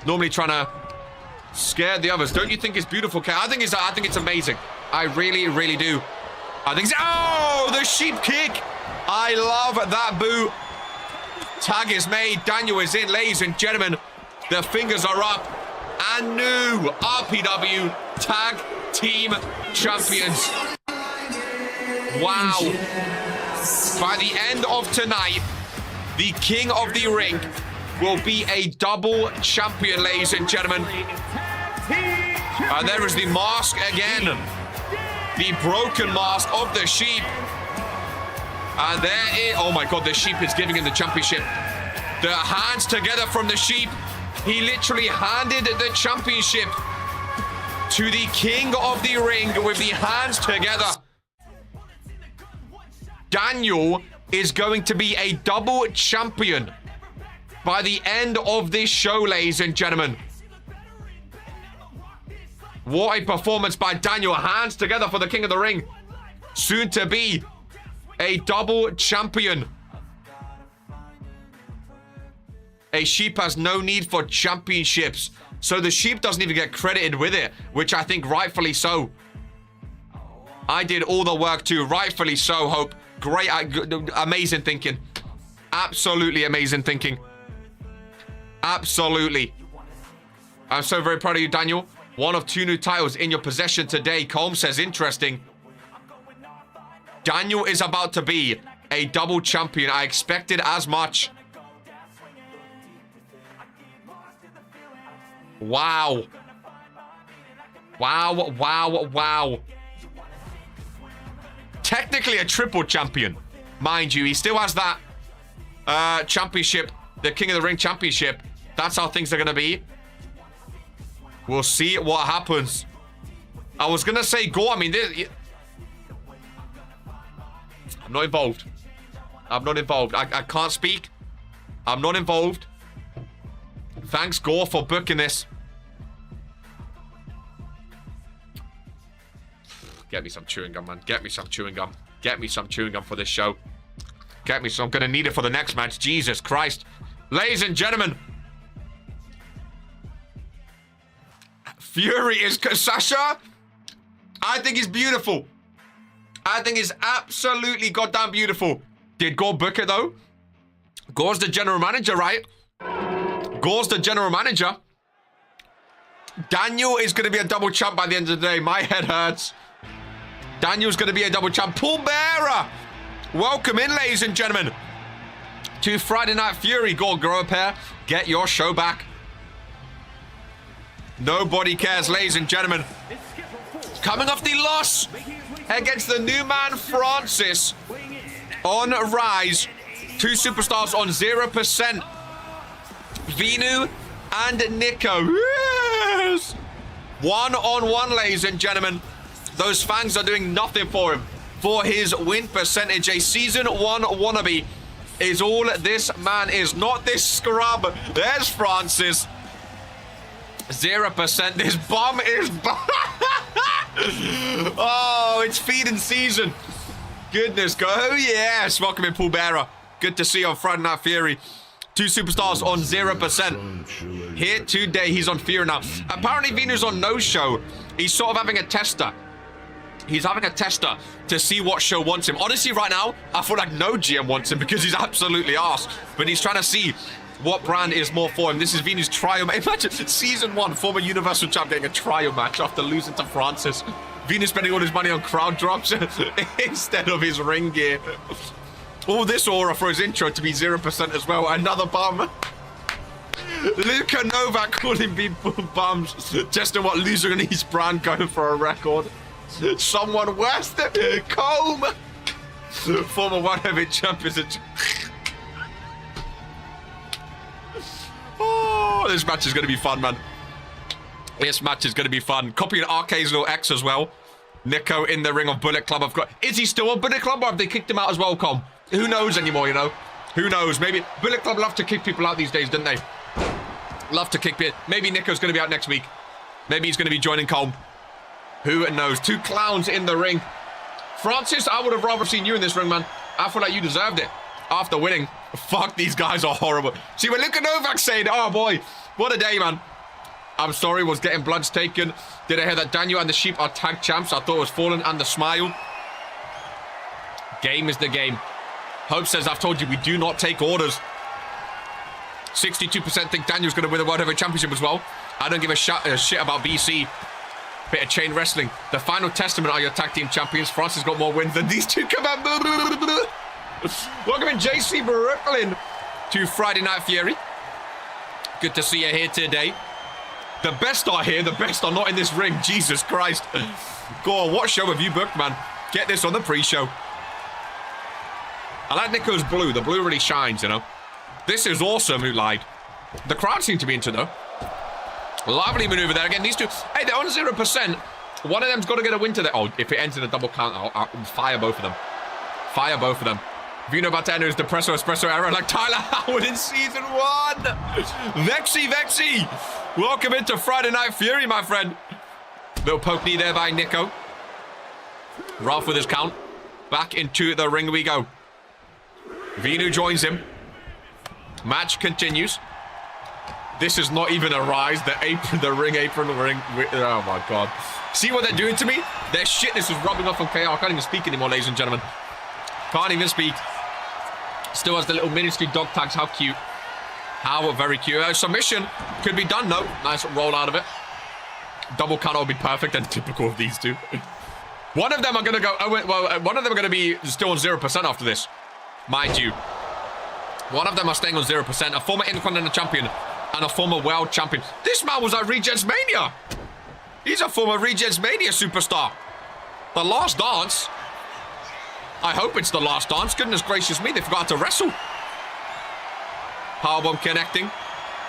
normally trying to scare the others. Don't you think it's beautiful, Kay? I think it's amazing. I really, really do. I think it's... Oh, the Sheep kick. I love that boot. Tag is made. Daniel is in, ladies and gentlemen. The fingers are up. And new RPW Tag Team Champions. Wow. By the end of tonight, the King of the Ring will be a double champion, ladies and gentlemen. And there is the mask again. The broken mask of the Sheep. And there it... Oh my God, the Sheep is giving him the championship. The hands together from the sheep. He literally handed the championship to the king of the ring with the hands together. Daniel is going to be a double champion by the end of this show, ladies and gentlemen. What a performance by Daniel. Hands together for the king of the ring. Soon to be a double champion. A sheep has no need for championships. So the sheep doesn't even get credited with it, which I think rightfully so. I did all the work too, rightfully so, Hope. Great, amazing thinking. Absolutely amazing thinking. Absolutely. I'm so very proud of you, Daniel. One of 2 new titles in your possession today. Colm says, interesting. Daniel is about to be a double champion. I expected as much. Wow. Wow, wow, wow. Technically a triple champion. Mind you, he still has that championship, the King of the Ring championship. That's how things are going to be. We'll see what happens. I was going to say go. I mean, I'm not involved. I'm not involved. I can't speak. I'm not involved. Thanks, Gore, for booking this. Get me some chewing gum, man. Get me some chewing gum. Get me some chewing gum for this show. Get me some. I'm going to need it for the next match. Jesus Christ. Ladies and gentlemen. Fury is Sasha. I think he's beautiful. I think he's absolutely goddamn beautiful. Did Gore book it, though? Gore's the general manager, right? Gore's the general manager. Daniel is going to be a double champ by the end of the day. My head hurts. Daniel's going to be a double champ. Paul Bearer. Welcome in, ladies and gentlemen, to Friday Night Fury. Gore, grow a pair. Get your show back. Nobody cares, ladies and gentlemen. Coming off the loss against the new man, Francis, on Rise. 2 superstars on 0%. Venu and Niko. Yes! 1-on-1, ladies and gentlemen. Those fans are doing nothing for him. For his win percentage, a Season 1 wannabe is all this man is. Not this scrub. There's Francis. 0%. This bum is... Oh, it's feeding season. Goodness, go. Oh, yes. Welcome in, Paul Bearer. Good to see you on Friday Night Fury. 2 superstars on 0%. Here today, he's on Fury now. Apparently, Venu's on no show. He's sort of having a tester. He's having a tester to see what show wants him. Honestly, right now, I feel like no GM wants him because he's absolutely arse. But he's trying to see what brand is more for him. This is Venu's trial match. Imagine Season 1, former Universal Champ getting a trial match after losing to Francis. Venu spending all his money on crowd drops instead of his ring gear. All this aura for his intro to be 0% as well. Another bum. Luka Novak calling people bums. Just in what loser and his brand going for a record. Someone worse than Comb. Former One Heavyweight Champion. Oh, this match is going to be fun, man. This match is going to be fun. Copying RK's little X as well. Niko in the ring of Bullet Club. Is he still on Bullet Club or have they kicked him out as well, Com? Who knows anymore, you know? Who knows? Maybe Bullet Club love to kick people out these days, don't they? Love to kick people. Maybe Niko's going to be out next week. Maybe he's going to be joining Colm. Who knows? 2 clowns in the ring. Francis, I would have rather seen you in this ring, man. I feel like you deserved it after winning. Fuck, these guys are horrible. See, when Luka Novak saying, oh boy, what a day, man. I'm sorry, was getting bloods taken. Did I hear that Daniel and the Sheep are tag champs? I thought it was Fallen and the Smile. Game is the game. Hope says, I've told you, we do not take orders. 62% think Daniel's going to win the World Heavyweight Championship as well. I don't give a shit about BC. Bit of chain wrestling. The Final Testament are your tag team champions. Francis got more wins than these two. Come on. Welcome in, JC Brooklyn, to Friday Night Fury. Good to see you here today. The best are here. The best are not in this ring. Jesus Christ. Go on, what show have you booked, man? Get this on the pre-show. I like Niko's blue. The blue really shines, you know. This is awesome, who lied. The crowd seem to be into, though. Lovely maneuver there. Again, these two, hey, they're on 0%. One of them's got to get a win today. Oh, if it ends in a double count, I'll fire both of them. Fire both of them. Venu about to enter his Depresso Espresso era like Tyler Howard in season 1. Vexy. Welcome into Friday Night Fury, my friend. Little poke knee there by Niko. Ralph with his count. Back into the ring we go. Venu joins him. Match continues. This is not even a rise. The apron, the ring apron, the ring. Oh my God. See what they're doing to me? Their shitness is rubbing off on KO. I can't even speak anymore, ladies and gentlemen. Can't even speak. Still has the little ministry dog tags. How cute. How very cute. Submission could be done, though. Nice roll out of it. Double count will be perfect and typical of these two. One of them are going to go... one of them are going to be still on 0% after this. Mind you. One of them are staying on 0%. A former Intercontinental Champion and a former World Champion. This man was at Regents Mania. He's a former Regents Mania superstar. The Last Dance. I hope it's the Last Dance. Goodness gracious me, they forgot to wrestle. Powerbomb connecting.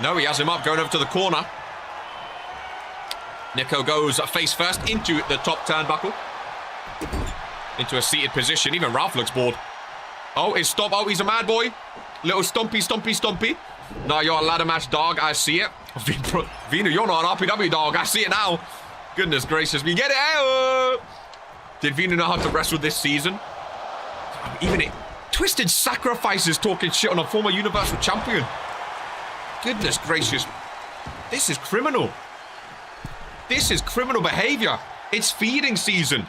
No, he has him up, going over to the corner. Niko goes face first into the top turnbuckle. Into a seated position. Even Ralph looks bored. Oh, it's stop. Oh, he's a mad boy. Little stompy. No, you're a ladder match dog. I see it. Venu, you're not an RPW dog. I see it now. Goodness gracious me. Get it out. Did Venu know how to wrestle this season? Even it. Twisted Sacrifices talking shit on a former Universal Champion. Goodness gracious. This is criminal. This is criminal behavior. It's feeding season.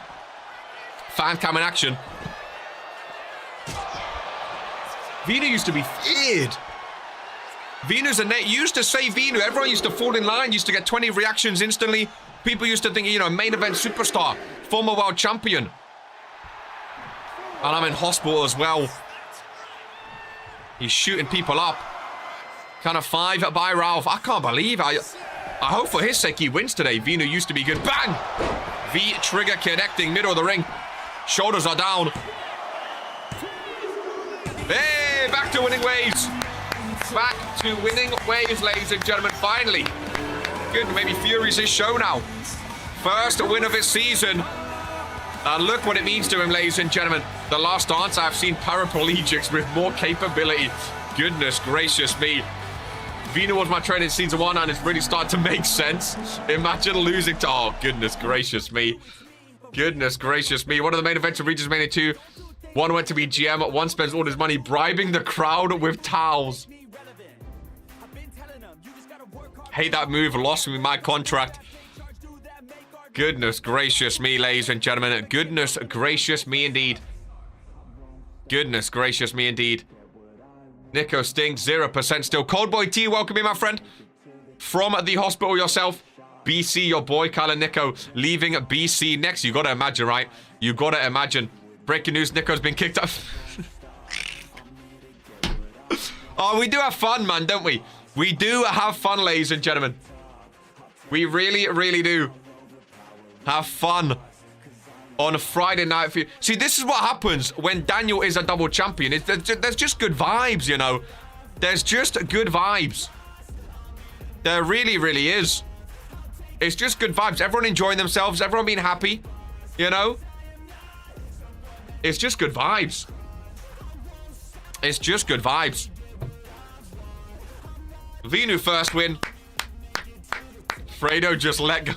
Fan cam in action. Venu used to be feared. Venu's a net. Used to say Venu. Everyone used to fall in line. Used to get 20 reactions instantly. People used to think, you know, main event superstar. Former world champion. And I'm in hospital as well. He's shooting people up. Kind of 5 by Ralph. I can't believe I hope for his sake he wins today. Venu used to be good. Bang! V trigger connecting. Middle of the ring. Shoulders are down. Hey, back to winning ways. Back to winning ways, ladies and gentlemen. Finally. Good, maybe Fury's his show now. First win of his season. And look what it means to him, ladies and gentlemen. The Last Dance, I've seen paraplegics with more capability. Goodness gracious me. Venu was my trainer in season 1 and it's really starting to make sense. Imagine losing to... Oh, goodness gracious me. Goodness gracious me. One of the main events of Regents Mania 2. One went to be GM. One spends all his money bribing the crowd with towels. Hate that move. Lost me my contract. Goodness gracious me, ladies and gentlemen. Goodness gracious me indeed. Goodness gracious me indeed. Niko stinks. 0% still. Cold Boy T, welcome in, my friend. From the hospital yourself. BC, your boy, Kyler Niko, leaving BC next. You got to imagine, right? You got to imagine. Breaking news, Niko's been kicked up. Oh, we do have fun, man, don't we? We do have fun, ladies and gentlemen. We really, really do have fun on a Friday night. See, this is what happens when Daniel is a double champion. There's just good vibes, you know. There's just good vibes. There really, really is. It's just good vibes. Everyone enjoying themselves. Everyone being happy, you know. It's just good vibes. It's just good vibes. Venu first win. Fredo just let go.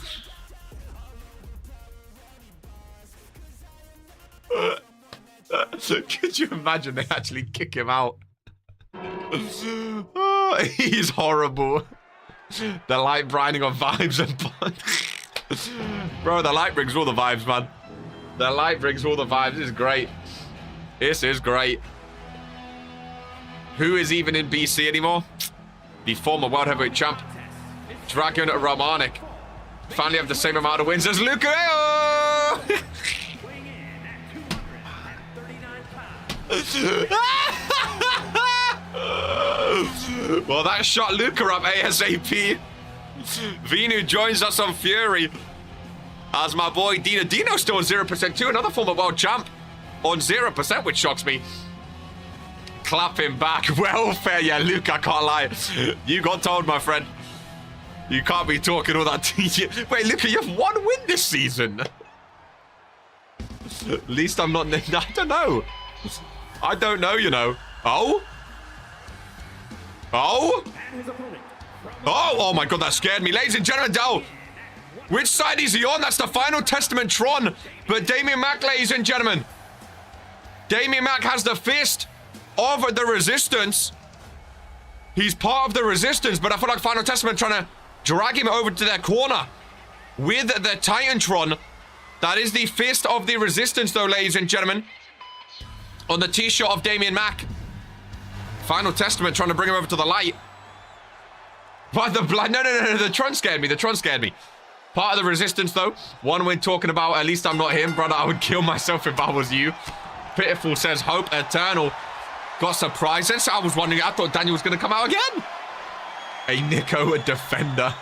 Could you imagine they actually kick him out? Oh, he's horrible. The light brining on vibes and fun. Bro, the light brings all the vibes, man. The light brings all the vibes. This is great. This is great. Who is even in BC anymore? The former World Heavyweight Champ, Dragon Romanik. Finally have the same amount of wins as Luca. Well, that shot Luca up ASAP. Venu joins us on Fury. As my boy Dino. Dino's still on 0% too. Another former world champ on 0%, which shocks me. clapping back. Welfare, yeah, Luke, I can't lie. You got told, my friend. You can't be talking all that. Wait, Luke, you have 1 win this season. At least I'm not... I don't know. I don't know, you know. Oh? Oh? Oh my God, that scared me. Ladies and gentlemen, which side is he on? That's the final testament Tron. But Damian Mack, ladies and gentlemen. Damian Mack has the fist of the resistance. He's part of the resistance, but I feel like Final Testament trying to drag him over to their corner with the Titantron. That is the fist of the resistance, though, ladies and gentlemen. On the t-shirt of Damian Mack. Final Testament trying to bring him over to the light. But the blind... No. The Tron scared me. The Tron scared me. Part of the resistance, though. One we're talking about. At least I'm not him, brother. I would kill myself if I was you. Pitiful says hope eternal. Got surprises. I was wondering. I thought Daniel was going to come out again. A Niko, a defender.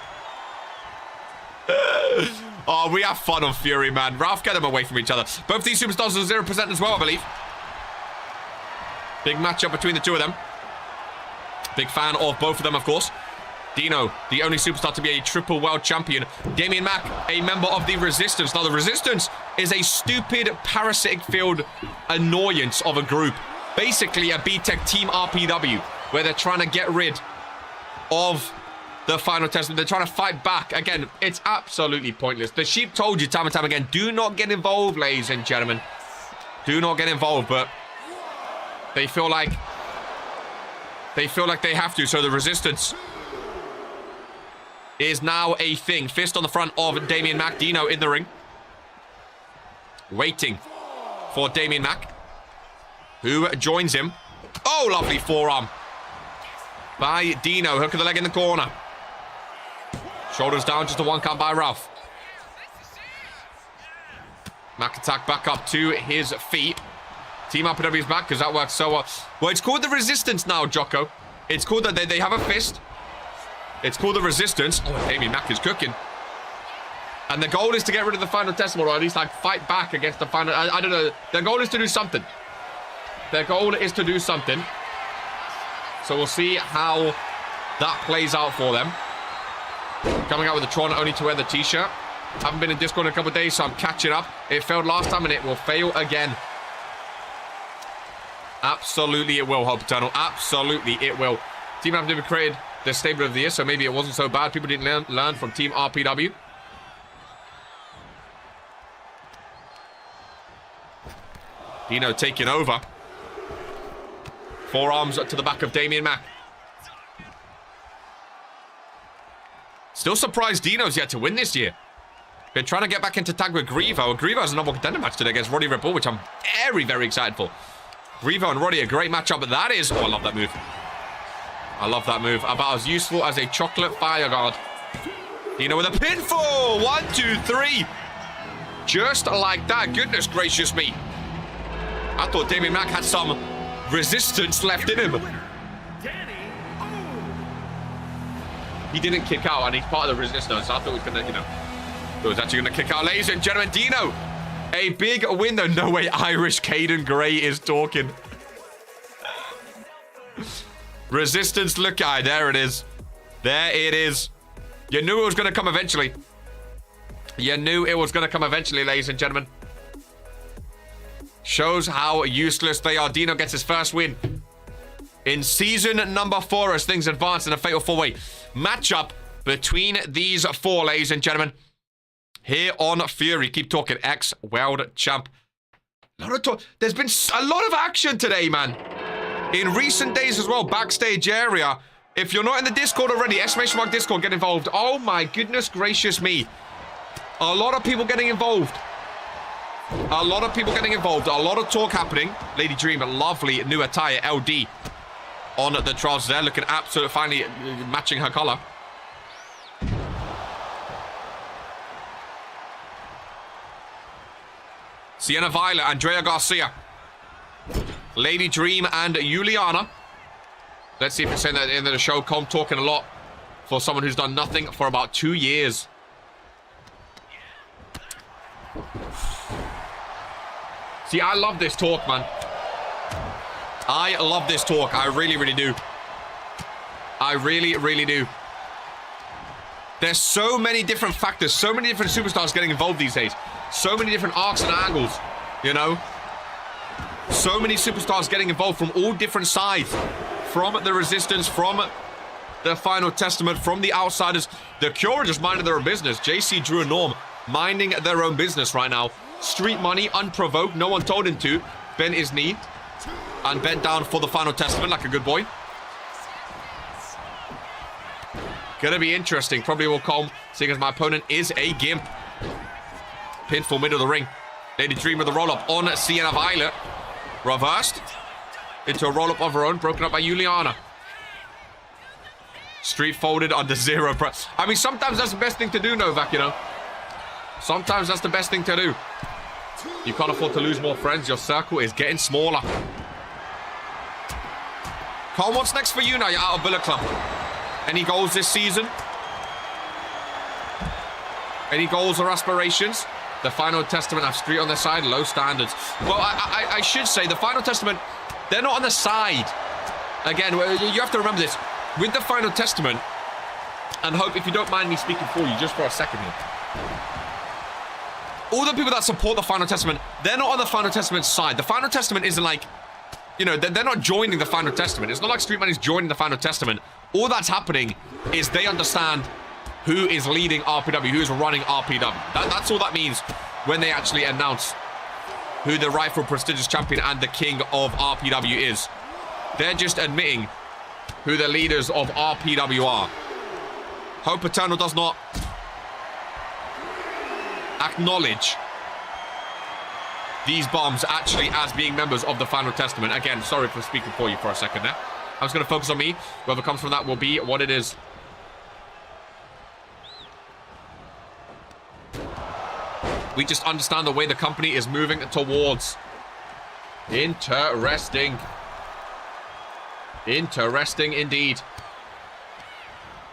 Oh, we have fun on Fury, man. Ralph, get them away from each other. Both these superstars are 0% as well, I believe. Big matchup between the two of them. Big fan of both of them, of course. Dino, the only superstar to be a triple world champion. Damian Mack, a member of the Resistance. Now, the Resistance is a stupid, parasitic-filled annoyance of a group. Basically, a B-Tech Team RPW, where they're trying to get rid of the Final Testament. They're trying to fight back. Again, it's absolutely pointless. The Sheep told you time and time again, do not get involved, ladies and gentlemen. Do not get involved, but they feel like they have to, so the Resistance is now a thing. Fist on the front of Damian Mack. Dino in the ring. Waiting for Damian Mack, who joins him. Oh, lovely forearm by Dino. Hook of the leg in the corner. Shoulders down, just a 1 count by Ralph. Mack attack back up to his feet. Team RPW's back because that works so well. Well, it's called the Resistance now, Jocko. It's called that they have a fist. It's called the Resistance. Oh, Damian Mack is cooking. And the goal is to get rid of the Final Testament, or at least like fight back against the final. I don't know. Their goal is to do something. Their goal is to do something. So we'll see how that plays out for them. Coming out with the Tron only to wear the t-shirt. Haven't been in Discord in a couple of days, so I'm catching up. It failed last time and it will fail again. Absolutely it will, Hope Eternal. Absolutely it will. Team RPW created the stable of the year, so maybe it wasn't so bad. People didn't learn from Team RPW. Dino taking over. Forearms to the back of Damian Mack. Still surprised Dino's yet to win this year. Been trying to get back into tag with Grievo. Grievo has a number 1 contender match today against Roddy Red Bull, which I'm very, very excited for. Grievo and Roddy, a great matchup, but that is... Oh, I love that move. I love that move. About as useful as a chocolate fire guard. Dino with a pinfall. 1, 2, 3. Just like that. Goodness gracious me. I thought Damian Mack had some resistance left in him. He didn't kick out, and he's part of the resistance. I thought he was going to, he was actually going to kick out. Ladies and gentlemen, Dino, a big win, though. No way Irish Caden Gray is talking. Resistance, look, there it is. There it is. You knew it was going to come eventually. You knew it was going to come eventually, ladies and gentlemen. Shows how useless they are. Dino gets his first win in season number 4 as things advance in a fatal 4-way matchup between these 4, ladies and gentlemen. Here on Fury. Keep talking. Ex-World Champ. There's been a lot of action today, man. In recent days as well, backstage area. If you're not in the Discord already, ! Discord, get involved. Oh my goodness gracious me. A lot of people getting involved. A lot of people getting involved. A lot of talk happening. Lady Dream, a lovely new attire, LD. On the trousers there, looking absolutely finally matching her color. Sienna Violet, Andrea Garcia. Lady Dream and Juliana. Let's see if it's saying that at the end of the show. Com talking a lot for someone who's done nothing for about 2 years. See, I love this talk, man. I love this talk. I really, really do. I really, really do. There's so many different factors, so many different superstars getting involved these days. So many different arcs and angles, you know? So many superstars getting involved from all different sides. From the Resistance, from the Final Testament, from the Outsiders. The Cure are just minding their own business. JC, Drew, and Norm minding their own business right now. Street Money, unprovoked. No one told him to. Bent his knee. And bent down for the Final Testament like a good boy. Gonna be interesting. Probably will come, seeing as my opponent is a gimp. Pinfall middle of the ring. Lady Dream with a roll-up on Sienna Violet. Reversed into a roll-up of her own, broken up by Juliana. Street folded under zero press. I mean, sometimes that's the best thing to do, Novak, you know. Sometimes that's the best thing to do. You can't afford to lose more friends. Your circle is getting smaller. Carl, what's next for you now? You're out of Bullet Club. Any goals this season? Any goals or aspirations? The Final Testament have Street on their side, low standards. Well, I should say the Final Testament, they're not on the side. Again, you have to remember this. With the Final Testament, and Hope, if you don't mind me speaking for you just for a second here. All the people that support the Final Testament, they're not on the Final Testament side. The Final Testament isn't like, you know, they're not joining the Final Testament. It's not like Street Money's joining the Final Testament. All that's happening is they understand who is leading RPW, who is running RPW. That's all that means when they actually announce who the rightful prestigious champion and the king of RPW is. They're just admitting who the leaders of RPW are. Hope Eternal does not acknowledge these bombs actually as being members of the Final Testament. Again, sorry for speaking for you for a second there. I'm just going to focus on me. Whoever comes from that will be what it is. We just understand the way the company is moving towards. Interesting. Interesting indeed.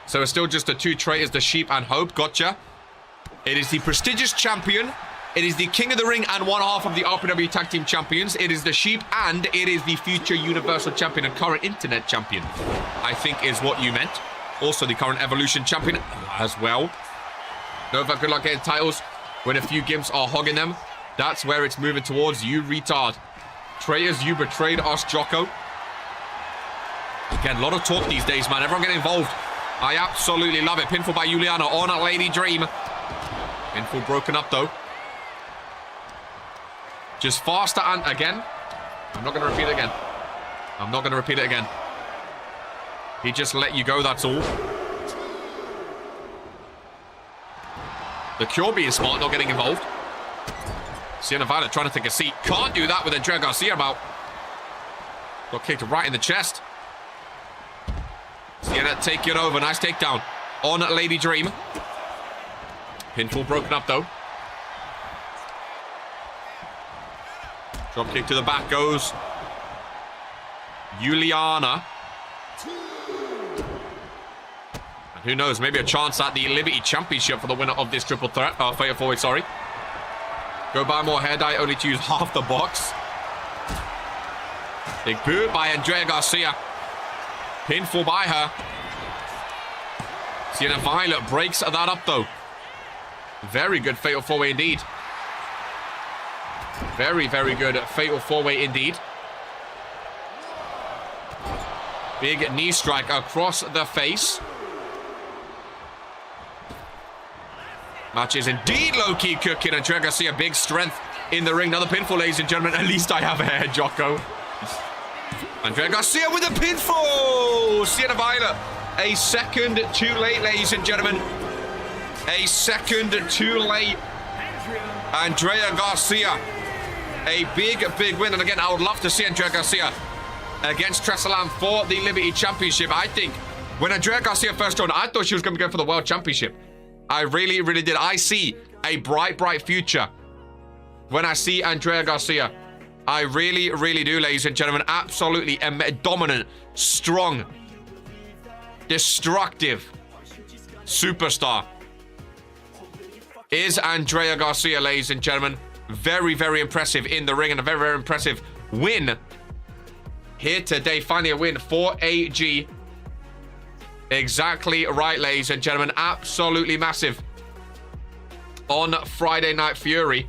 So it's still just the two traitors, the Sheep and Hope. Gotcha. It is the prestigious champion. It is the King of the Ring and one half of the RPW Tag Team Champions. It is the Sheep and it is the future Universal Champion and current Internet Champion, I think is what you meant. Also the current Evolution Champion as well. Nova, good luck getting titles when a few gimps are hogging them. That's where it's moving towards, you retard. Traitors, you betrayed us, Jocko. Again, a lot of talk these days, man. Everyone getting involved. I absolutely love it. Pinfall by Juliana on a Lady Dream. Pinfall broken up, though. Just faster and again. I'm not going to repeat it again. I'm not going to repeat it again. He just let you go, that's all. The Cure being smart, not getting involved. Sienna Violet trying to take a seat. Can't do that with Andrea Garcia about. Got kicked right in the chest. Sienna taking over. Nice takedown on Lady Dream. Pinfall broken up, though. Drop kick to the back goes Juliana. And who knows, maybe a chance at the Liberty Championship for the winner of this triple threat. Fatal four-way, sorry. Go buy more hair dye, only to use half the box. Big boot by Andrea Garcia. Pinfall by her. Sienna Violet breaks that up, though. Very good fatal four-way indeed. Very, very good fatal four-way indeed. Big knee strike across the face. Match is indeed low-key cooking. Andrea Garcia, big strength in the ring. Another pinfall, ladies and gentlemen. At least I have a hair, Jocko. Andrea Garcia with a pinfall. Sienna Violet, a second too late, ladies and gentlemen. A second too late. Andrea Garcia, a big, big win. And again, I would love to see Andrea Garcia against Tressalam for the Liberty Championship. I think when Andrea Garcia first joined, I thought she was going to go for the World Championship. I really, really did. I see a bright, bright future when I see Andrea Garcia. I really, really do, ladies and gentlemen. Absolutely a dominant, strong, destructive superstar is Andrea Garcia, ladies and gentlemen. Very, very impressive in the ring and a very, very impressive win here today. Finally a win for AG. Exactly right, ladies and gentlemen. Absolutely massive on Friday Night Fury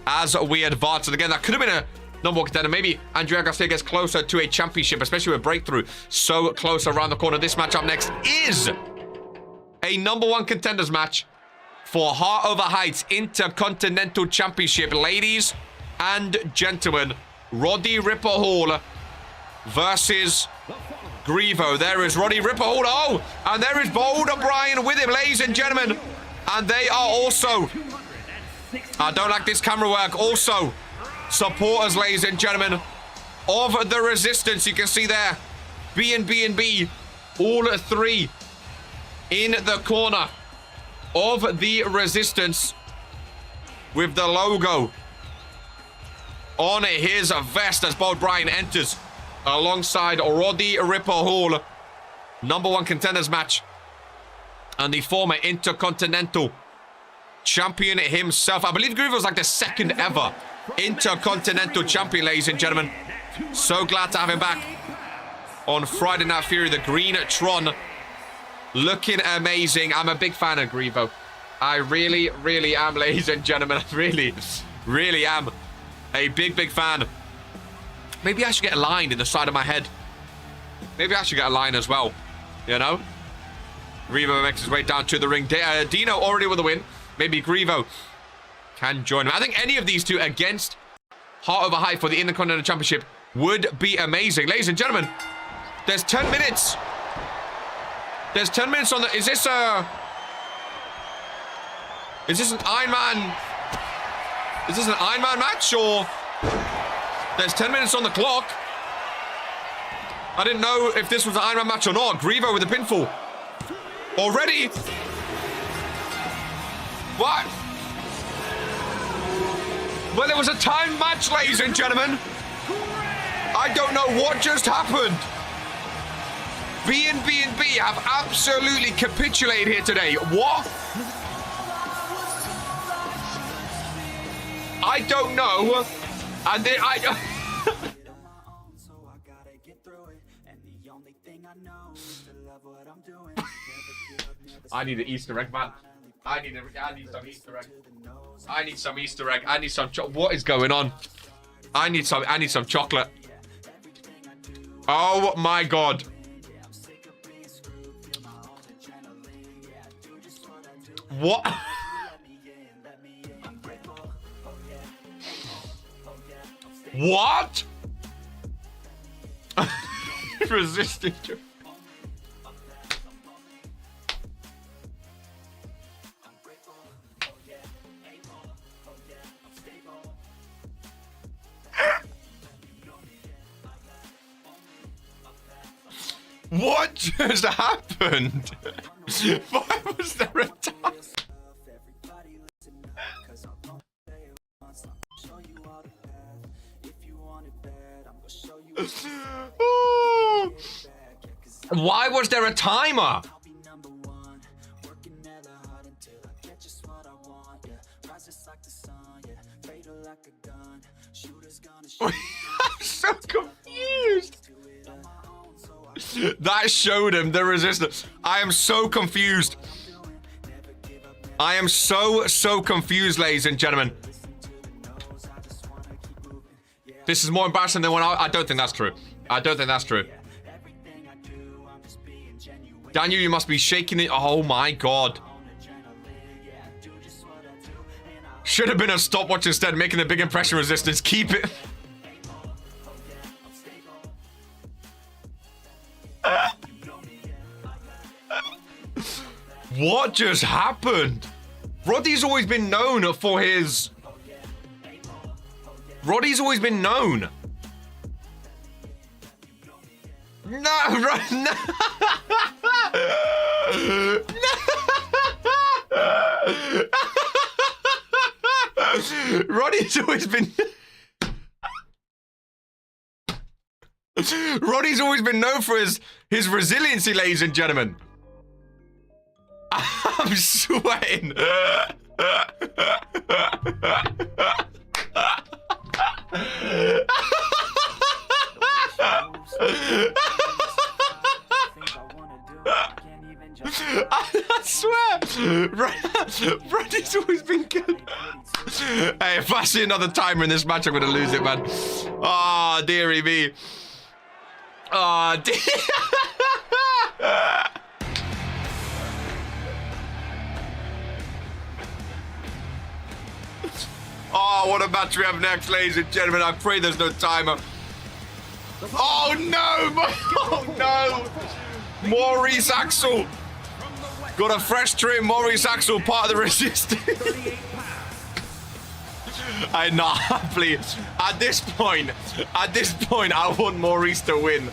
as we advance. And again, that could have been a number one contender. Maybe Andrea Garcia gets closer to a championship, especially with Breakthrough so close around the corner. This match up next is a number one contenders match for Heart Over Heights Intercontinental Championship. Ladies and gentlemen, Roddy Ripper Hall versus Grievo. There is Roddy Ripper Hall. Oh, and there is Bold O'Brien with him, ladies and gentlemen. And they are also, I don't like this camera work, also supporters, ladies and gentlemen, of the Resistance. You can see there, B&B, all three in the corner of the Resistance with the logo on his vest as Bold Bryan enters alongside Roddy Ripper Hall. Number one contenders match. And the former Intercontinental champion himself. I believe Grievo was like the second ever Intercontinental champion, ladies and gentlemen. So glad to have him back on Friday Night Fury. The Green Tron looking amazing. I'm a big fan of Grievo. I really, really am, ladies and gentlemen. I really, really am a big fan. Maybe I should get a line in the side of my head. Maybe I should get a line as well. You know? Grievo makes his way down to the ring. Dino already with the win. Maybe Grievo can join him. I think any of these two against Heart Over Height for the Intercontinental Championship would be amazing. Ladies and gentlemen, there's 10 minutes. There's 10 minutes on the... Is this an Iron Man... Is this an Iron Man match, or... There's 10 minutes on the clock. I didn't know if this was an Iron Man match or not. Grievo with the pinfall. Already? What? Well, it was a timed match, ladies and gentlemen. I don't know what just happened. B&B have absolutely capitulated here today. What? I don't know. And then I need an Easter egg, man. I need some Easter egg. I need some Easter egg. I need some what is going on? I need some chocolate. Oh my god. What? What? Resisting. What just happened? Why was there a time? Why was there a timer? I'm so confused. That showed him the resistance. I am so confused. I am so confused, ladies and gentlemen. This is more embarrassing than when I don't think that's true. I don't think that's true. Daniel, you must be shaking it. Oh my god. Should have been a stopwatch instead, making a big impression. Resistance. Keep it. What just happened? Roddy's always been known for his... Roddy's always been known. No, no. Roddy's always been... Roddy's always been known for his resiliency, ladies and gentlemen. I'm sweating. I swear, Randy's always been good. Hey, if I see another timer in this match, I'm gonna lose it, man. Oh, dearie me. Oh, dear. Oh, what a match we have next, ladies and gentlemen. I pray there's no timer. Oh, no. Oh, no. Maurice Axel. Got a fresh trim. Maurice Axel, part of the Resistance. I know, please. At this point, I want Maurice to win.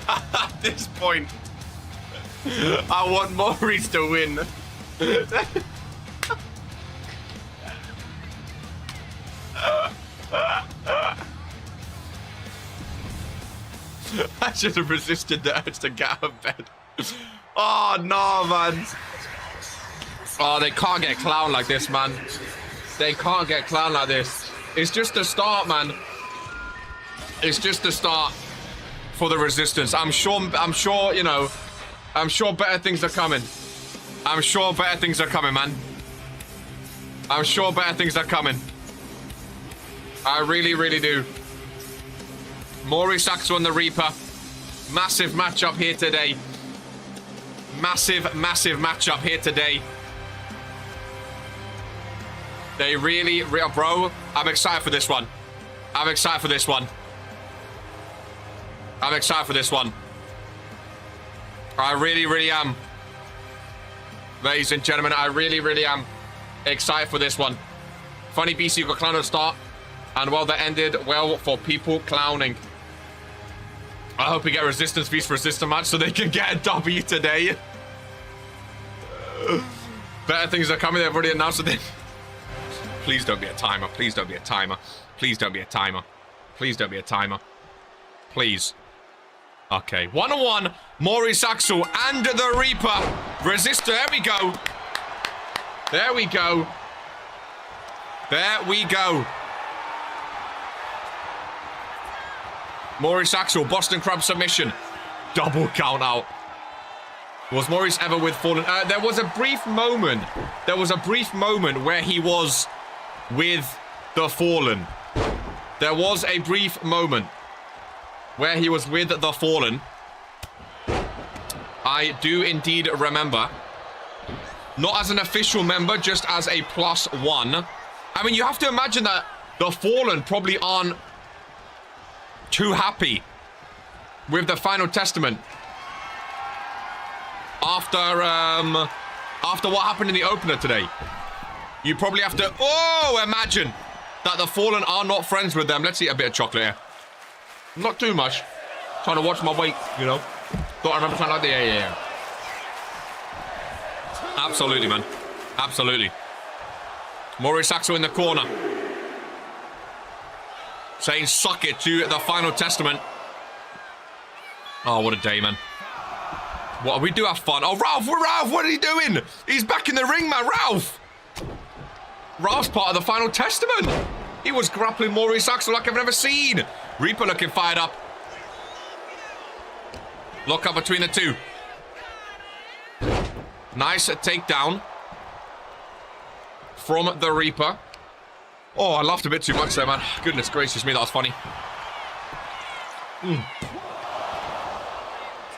At this point, I want Maurice to win. I should have resisted the urge to get out of bed. Oh, no, man. Oh, they can't get clowned like this, man. They can't get clowned like this. It's just the start, man. It's just the start for the Resistance. I'm sure, you know, I'm sure better things are coming. I'm sure better things are coming, man. I'm sure better things are coming. I really, really do. Maurice Axel and the Reaper. Massive matchup here today. Massive, massive matchup here today. They really, bro, I'm excited for this one. I'm excited for this one. I'm excited for this one. I really, really am. Ladies and gentlemen, I really, really am excited for this one. Funny BC got clowned at the start. And well, that ended well for people clowning. I hope we get Resistance vs Resistance match so they can get a W today. Better things are coming. They've already announced it. Please don't be a timer. Please don't be a timer. Please don't be a timer. Please don't be a timer. Please. Okay. 1-on-1. Maurice Axel and the Reaper. Resist. There we go. There we go. There we go. Maurice Axel, Boston Crab submission. Double count out. Was Maurice ever with Fallen? There was a brief moment. There was a brief moment where he was with the Fallen. There was a brief moment where he was with the Fallen. I do indeed remember. Not as an official member, just as a +1. I mean, you have to imagine that the Fallen probably aren't too happy with the Final Testament after what happened in the opener today. You probably have to imagine that the Fallen are not friends with them. Let's eat a bit of chocolate here. Not too much. Trying to watch my weight, you know. Thought I remember something like that. Yeah. Absolutely, man. Absolutely. Maurice Axel in the corner, saying suck it to the Final Testament. Oh, what a day, man. What, we do have fun. Oh, Ralph, what are you doing? He's back in the ring, man. Ralph's part of the Final Testament. He was grappling Maurice Axel like I've never seen. Reaper looking fired up. Lock up between the two. Nice takedown from the Reaper. Oh, I laughed a bit too much there, man. Goodness gracious me, that was funny.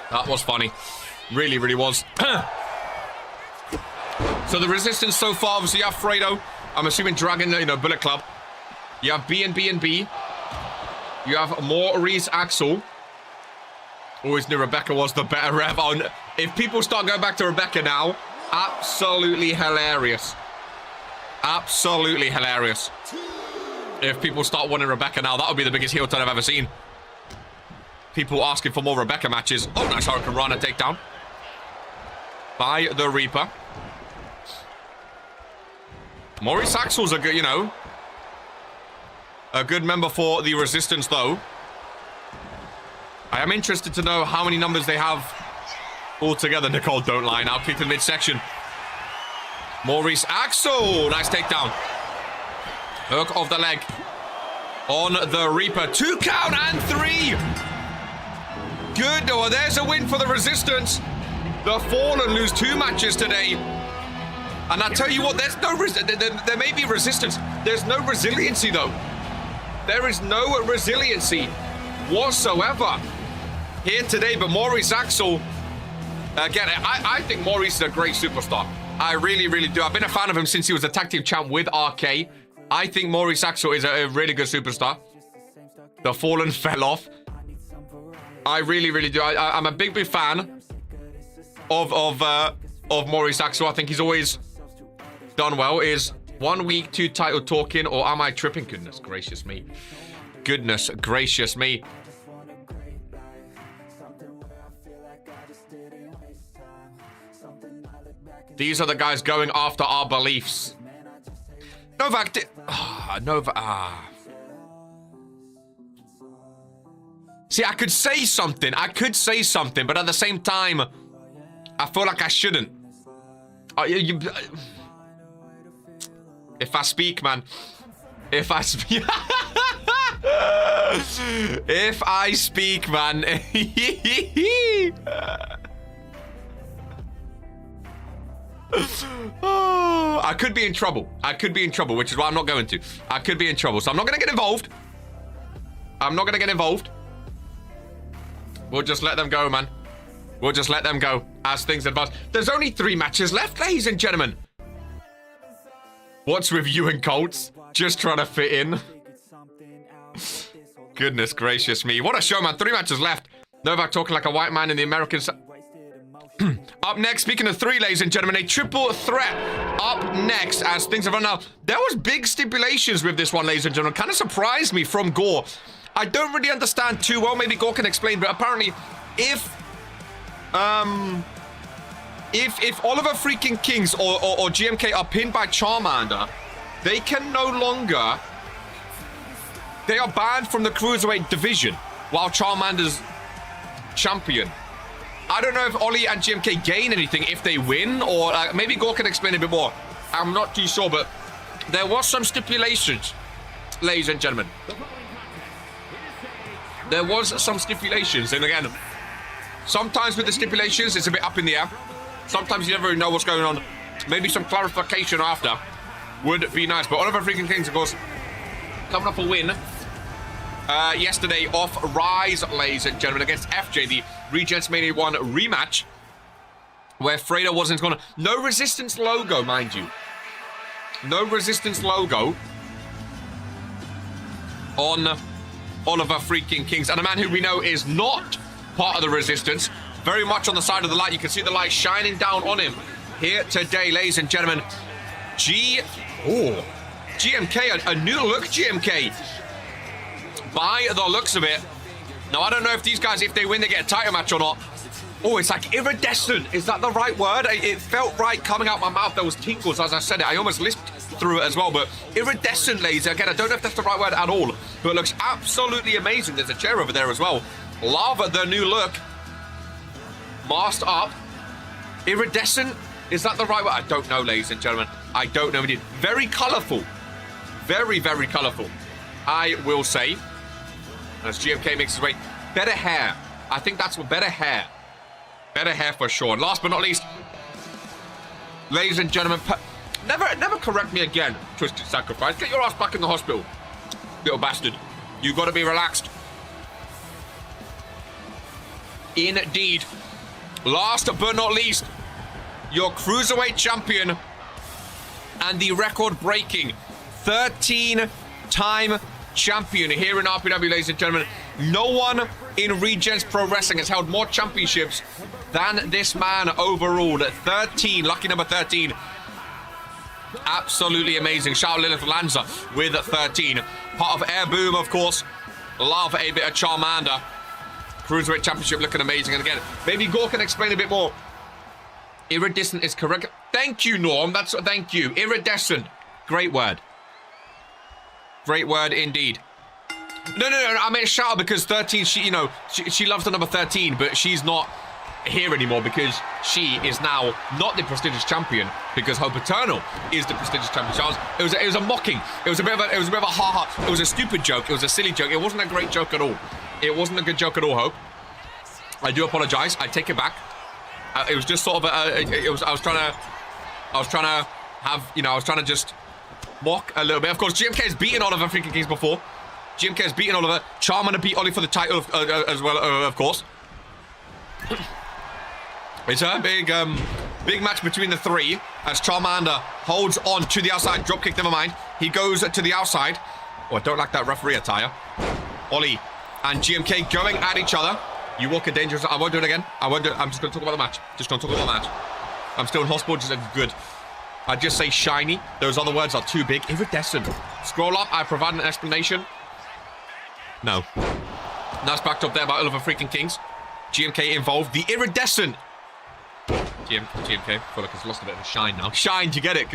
That was funny. Really, really was. So the Resistance so far, obviously you have Fredo. I'm assuming Dragon, you know, Bullet Club. You have B&B. You have Maurice Axel. Always knew Rebecca was the better ref. Oh, if people start going back to Rebecca now, absolutely hilarious. Absolutely hilarious. If people start wanting Rebecca now, that would be the biggest heel turn I've ever seen. People asking for more Rebecca matches. Oh, nice Hurricane Rana takedown by the Reaper. Maurice Axel's a good, you know, a good member for the Resistance, though. I am interested to know how many numbers they have altogether. Nicole, don't lie now. Kick to the midsection. Maurice Axel. Nice takedown. Hook of the leg on the Reaper. 2 count and 3. good. Oh, there's a win for the Resistance. The Fallen lose 2 matches today. And I tell you what, there's no there may be resistance. There's no resiliency, though. There is no resiliency whatsoever here today. But Maurice Axel, again, I think Maurice is a great superstar. I really, really do. I've been a fan of him since he was a tag team champ with RK. I think Maurice Axel is a really good superstar. The Fallen fell off. I really, really do. I'm a big, big fan of Maurice Axel. I think he's always done well. Is 1 week 2 title talking, or am I tripping? Goodness gracious me. Goodness gracious me. These are the guys going after our beliefs. Novak did... See, I could say something. But at the same time, I feel like I shouldn't. If I speak, man. If I speak... If I speak, man. Oh, I could be in trouble. Which is why I'm not going to. I could be in trouble. So I'm not going to get involved. We'll just let them go, man. We'll just let them go as things advance. There's only 3 matches left, ladies and gentlemen. What's with you and Colts? Just trying to fit in. Goodness gracious me. What a show, man. 3 matches left. Novak talking like a white man in the American... Up next, speaking of 3, ladies and gentlemen, a triple threat up next as things have run out. There was big stipulations with this one, ladies and gentlemen. Kind of surprised me from Gore. I don't really understand too well. Maybe Gore can explain, but apparently if Oliver freaking Kings or GMK are pinned by Charmander, they can no longer... They are banned from the Cruiserweight division while Charmander's champion. I don't know if Ollie and GMK gain anything if they win, or maybe Gore can explain a bit more. I'm not too sure, but there was some stipulations, ladies and gentlemen. There was some stipulations, and again, sometimes with the stipulations, it's a bit up in the air. Sometimes you never really know what's going on. Maybe some clarification after would be nice. But Oliver freaking Kings, of course, coming off a win yesterday off Rise, ladies and gentlemen, against FJ, the Regents Mania 1 rematch, where Fredo wasn't going to... No Resistance logo, mind you. No Resistance logo on Oliver freaking Kings. And a man who we know is not part of the Resistance, very much on the side of the light. You can see the light shining down on him here today, ladies and gentlemen. GMK, a new look GMK. By the looks of it. Now, I don't know if these guys, if they win, they get a title match or not. Oh, it's like iridescent. Is that the right word? It felt right coming out my mouth. There was tingles as I said it. I almost lisped through it as well. But iridescent, ladies. Again, I don't know if that's the right word at all. But it looks absolutely amazing. There's a chair over there as well. Love the new look. Masked up. Iridescent. Is that the right word? I don't know, ladies and gentlemen. I don't know indeed. Very colourful. Very, very colourful. I will say. As GMK makes his way. Better hair. I think that's what... Better hair. Better hair for sure. And last but not least, ladies and gentlemen, never correct me again, Twisted Sacrifice. Get your ass back in the hospital, little bastard. You got to be relaxed. Indeed. Last but not least, your Cruiserweight champion and the record-breaking 13-time champion here in RPW, ladies and gentlemen. No one in Regents Pro Wrestling has held more championships than this man overall. 13, lucky number 13. Absolutely amazing. Shout out Lilith Lanza with 13. Part of Air Boom, of course. Love a bit of Charmander. Cruiserweight Championship looking amazing. And again, maybe Gore can explain a bit more. Iridescent is correct. Thank you, Norm. Thank you. Iridescent. Great word. Great word indeed. No. I mean, shout out because 13, she loves the number 13, but she's not here anymore because she is now not the prestigious champion because Hope Eternal is the prestigious champion. It was a mocking. It was a bit of a ha-ha. It was a stupid joke. It was a silly joke. It wasn't a great joke at all. It wasn't a good joke at all, Hope. I do apologize. I take it back. It was just sort of I was trying to have, you know, I was trying to just mock a little bit. Of course, GMK has beaten Oliver freaking Kings before. GMK has beaten Oliver. Charmander beat Ollie for the title as well, of course. It's a big match between the three as Charmander holds on to the outside. Dropkick, never mind. He goes to the outside. Oh, I don't like that referee attire. Ollie and GMK going at each other. You walk a dangerous... I won't do it again. I won't do it. I'm just going to talk about the match. Just going to talk about the match. I'm still in hospital. Just good. I just say shiny. Those other words are too big. Iridescent. Scroll up. I provide an explanation. No. That's backed up there by Oliver freaking Kings. GMK involved. The iridescent. GMK. I feel like it's lost a bit of a shine now. Shine, do you get it?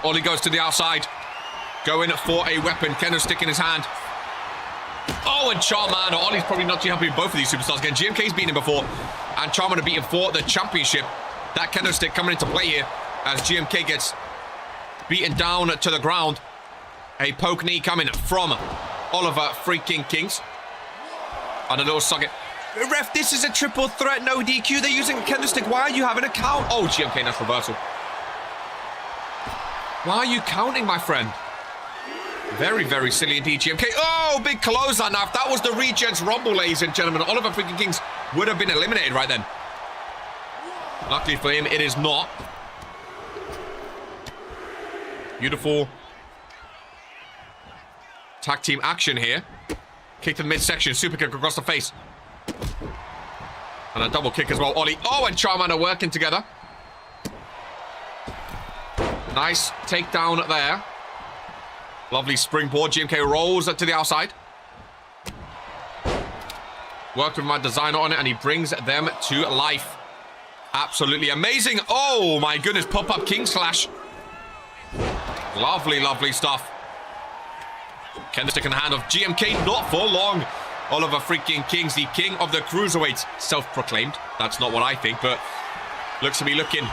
Ollie goes to the outside. Going for a weapon. Kendo stick in his hand. Oh, and Charmander. Ollie's probably not too happy with both of these superstars again. GMK's beaten him before. And Charmander beat him for the championship. That kendo stick coming into play here as GMK gets beaten down to the ground. A poke knee coming from Oliver freaking Kings. And a little socket. Ref, this is a triple threat, no DQ. They're using a kendo stick. Why are you having a count? Oh, GMK, that's reversal. Why are you counting, my friend? Very, very silly indeed, GMK. Oh, big clothesline. Now, if that was the Regents Rumble, ladies and gentlemen, Oliver freaking Kings would have been eliminated right then. Luckily for him, it is not. Beautiful tag team action here. Kick to the midsection. Super kick across the face. And a double kick as well. Ollie. Oh, and Charmander working together. Nice takedown there. Lovely springboard. GMK rolls to the outside. Worked with my designer on it, and he brings them to life. Absolutely amazing. Oh, my goodness. Pop-up King Slash. Lovely, lovely stuff. Kendo stick in the hand of GMK. Not for long. Oliver freaking Kings, the king of the cruiserweights. Self-proclaimed. That's not what I think, but looks to be looking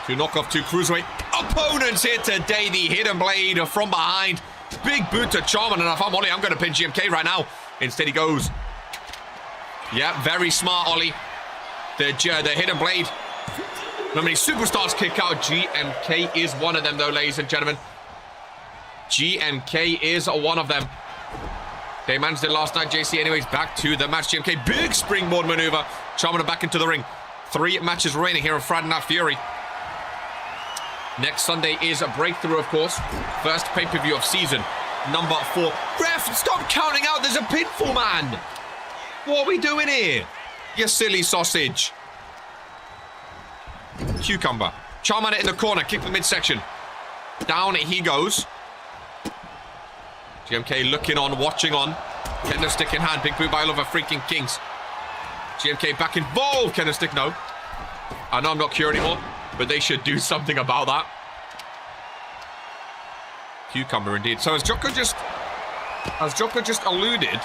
to knock off two cruiserweight opponents here today. The hidden blade from behind. Big boot to Charmander. And if I'm Ollie, I'm going to pin GMK right now. Instead he goes. Yeah, very smart, Ollie. The hidden blade. How many superstars kick out? GMK is one of them, though, ladies and gentlemen. GMK is one of them. They managed it last night, JC. Anyways, back to the match. GMK, big springboard maneuver. Charmander back into the ring. 3 matches remaining here on Friday Night Fury. Next Sunday is a breakthrough, of course. First pay-per-view of season number 4. Ref, stop counting out. There's a pinfall, man. What are we doing here? You silly sausage. Cucumber. Charmander in the corner. Kick the midsection. Down he goes. GMK looking on, watching on. Kendo stick in hand. Big boot by Oliver freaking Kings. GMK back involved. Kendo stick, no. I know I'm not Cure anymore, but they should do something about that. Cucumber indeed. So as Joko just alluded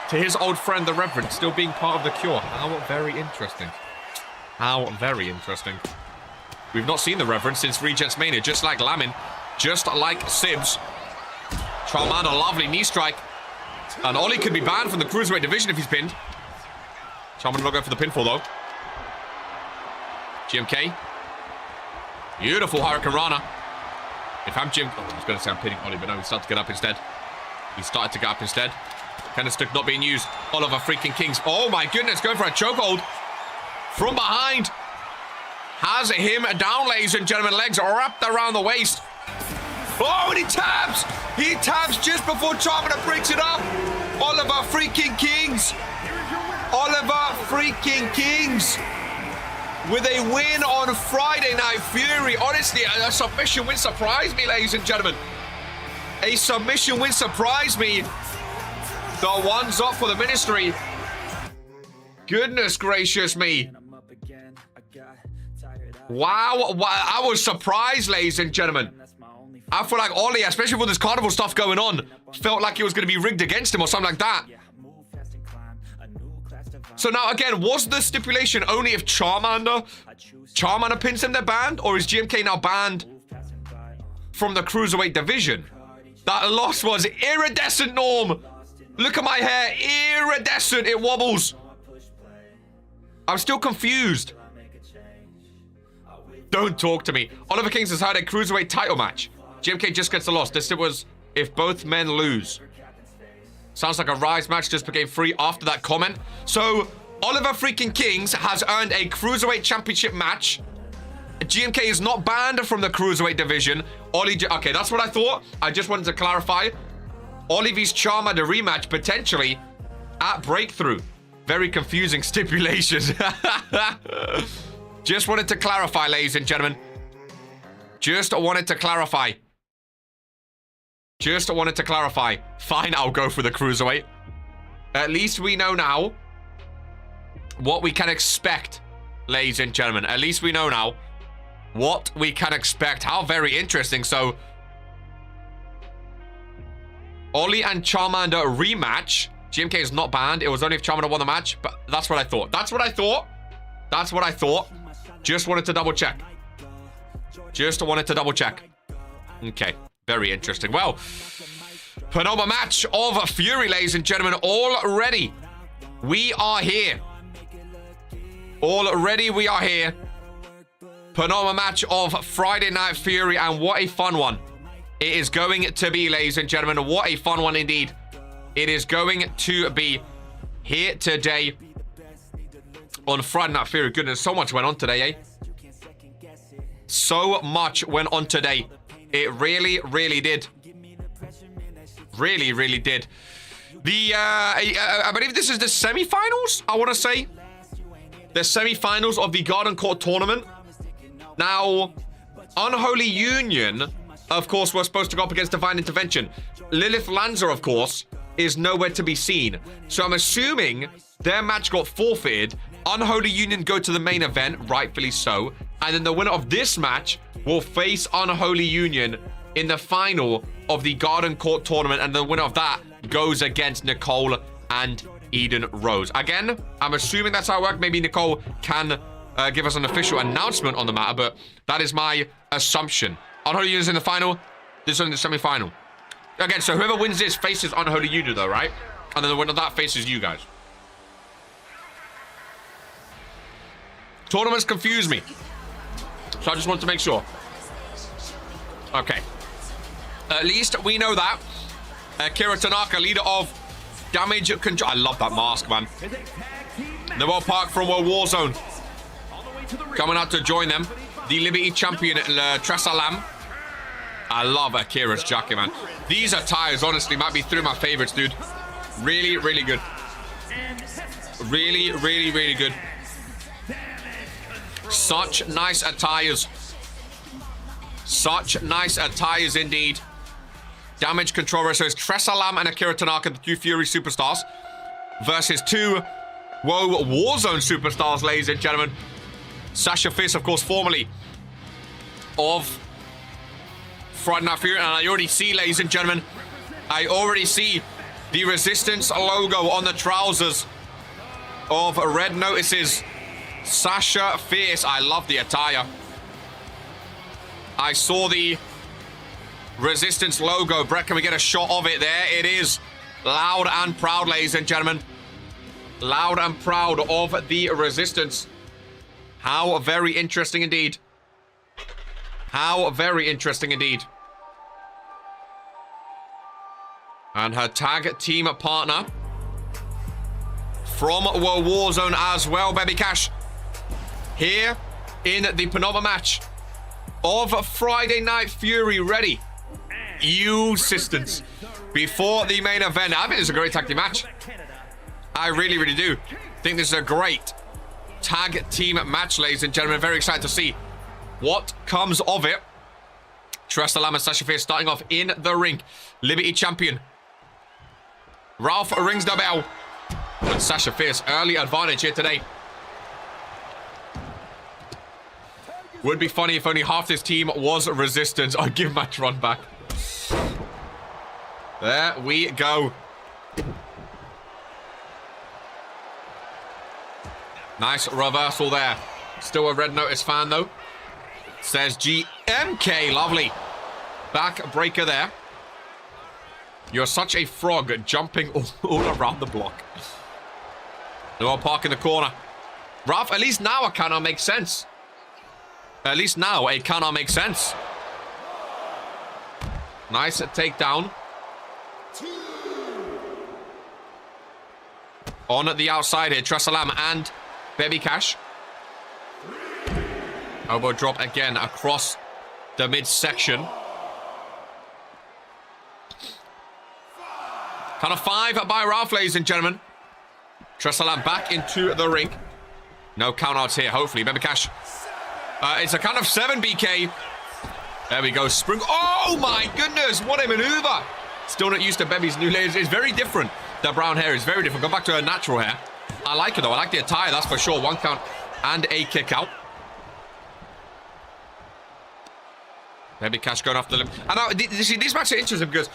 to his old friend, the Reverend, still being part of the Cure. How very interesting. How very interesting. We've not seen the Reverend since Regents Mania, just like Lamin, just like Sibs. Charmander, lovely knee strike. And Ollie could be banned from the Cruiserweight division if he's pinned. Charmander not going for the pinfall, though. GMK. Beautiful Hurricane Rana. If I'm Jim... Oh, I was going to say I'm pinning Ollie, but no, he started to get up instead. He started to get up instead. Kendo stick not being used. Oliver freaking Kings. Oh, my goodness, going for a chokehold. From behind. Has him down, ladies and gentlemen. Legs wrapped around the waist. Oh, and he taps! He taps just before Charmander breaks it up. Oliver freaking Kings. Oliver freaking Kings. With a win on Friday Night Fury. Honestly, a submission win surprised me, ladies and gentlemen. A submission win surprised me. The one's up for the ministry. Goodness gracious me. Wow, I was surprised, ladies and gentlemen. I feel like Ollie, especially with this carnival stuff going on, felt like it was going to be rigged against him or something like that. So now, again, was the stipulation only if Charmander pins him, they're banned? Or is GMK now banned from the Cruiserweight division? That loss was iridescent, Norm. Look at my hair. Iridescent. It wobbles. I'm still confused. Don't talk to me. Oliver Kings has had a cruiserweight title match. GMK just gets the loss. This was if both men lose. Sounds like a Rise match just became free after that comment. So, Oliver freaking Kings has earned a Cruiserweight Championship match. GMK is not banned from the Cruiserweight division. Okay, that's what I thought. I just wanted to clarify. Olivi's Charmer, the rematch, potentially at Breakthrough. Very confusing stipulations. Just wanted to clarify, ladies and gentlemen. Just wanted to clarify. Just wanted to clarify. Fine, I'll go for the Cruiserweight. At least we know now what we can expect, ladies and gentlemen. At least we know now what we can expect. How very interesting. So, Ollie and Charmander rematch. GMK is not banned. It was only if Charmander won the match, but that's what I thought. That's what I thought. That's what I thought. Just wanted to double check. Just wanted to double check. Okay. Very interesting. Well, penultimate match of Fury, ladies and gentlemen. Already, we are here. Already, we are here. Penultimate match of Friday Night Fury, and what a fun one it is going to be, ladies and gentlemen. What a fun one indeed. It is going to be here today on Friday Night Fury. Goodness, so much went on today, eh? So much went on today. It really, really did. Really, really did. I believe this is the semifinals, I want to say. The semifinals of the Garden Court tournament. Now, Unholy Union, of course, were supposed to go up against Divine Intervention. Lilith Lanza, of course, is nowhere to be seen. So I'm assuming their match got forfeited. Unholy Union go to the main event, rightfully so. And then the winner of this match will face Unholy Union in the final of the Garden Court tournament. And the winner of that goes against Nicole and Eden Rose. Again, I'm assuming that's how it works. Maybe Nicole can give us an official announcement on the matter, but that is my assumption. Unholy Union is in the final. This is in the semi-final. Again, so whoever wins this faces Unholy Union, though, right? And then the winner of that faces you guys. Tournaments confuse me. So I just want to make sure. Okay. At least we know that. Kira Tanaka, leader of Damage Control. I love that mask, man. Noel Park from World Warzone. Coming out to join them. The Liberty champion, Tressa Lam. I love Akira's jacket, man. These attires, honestly, might be three of my favorites, dude. Really, really good. Really, really, really good. Such nice attires. Such nice attires indeed. Damage Control. So it's Tressa Lam and Akira Tanaka, the two Fury superstars, versus two World Warzone superstars, ladies and gentlemen. Sasha Fierce, of course, formerly of Friday Night Fury. And I already see, ladies and gentlemen, I already see the Resistance logo on the trousers of Red Notice's Sasha Fierce. I love the attire. I saw the Resistance logo. Brett, can we get a shot of it there? It is loud and proud, ladies and gentlemen. Loud and proud of the Resistance. How very interesting indeed. How very interesting indeed. And her tag team partner from World Warzone as well, Baby Cash. Here in the penultimate match of Friday Night Fury. Ready, you sisters, before the main event. I think this is a great tag team match. I really, really do. I think this is a great tag team match, ladies and gentlemen. Very excited to see what comes of it. Tressa Lam and Sasha Fierce starting off in the ring. Liberty champion Ralph rings the bell. But Sasha Fierce, early advantage here today. Would be funny if only half this team was Resistance. I'd give match run back. There we go. Nice reversal there. Still a Red Notice fan, though. Says GMK. Lovely. Back breaker there. You're such a frog jumping all around the block. Noah Park in the corner. Ralph, at least now a counter makes sense. At least now a counter makes sense. Nice takedown. On the outside here, Tressalam and Baby Cash. Elbow drop again across the midsection. Count of 5 by Ralph, ladies and gentlemen. Tressalam back into the ring. No countouts here, hopefully. Baby Cash. It's a count of 7, BK. There we go. Spring. Oh, my goodness. What a maneuver. Still not used to Baby's new layers. It's very different. The brown hair is very different. Go back to her natural hair. I like it, though. I like the attire, that's for sure. 1 count and a kick out. Baby Cash going off the limb. And now, see, these matches are interesting because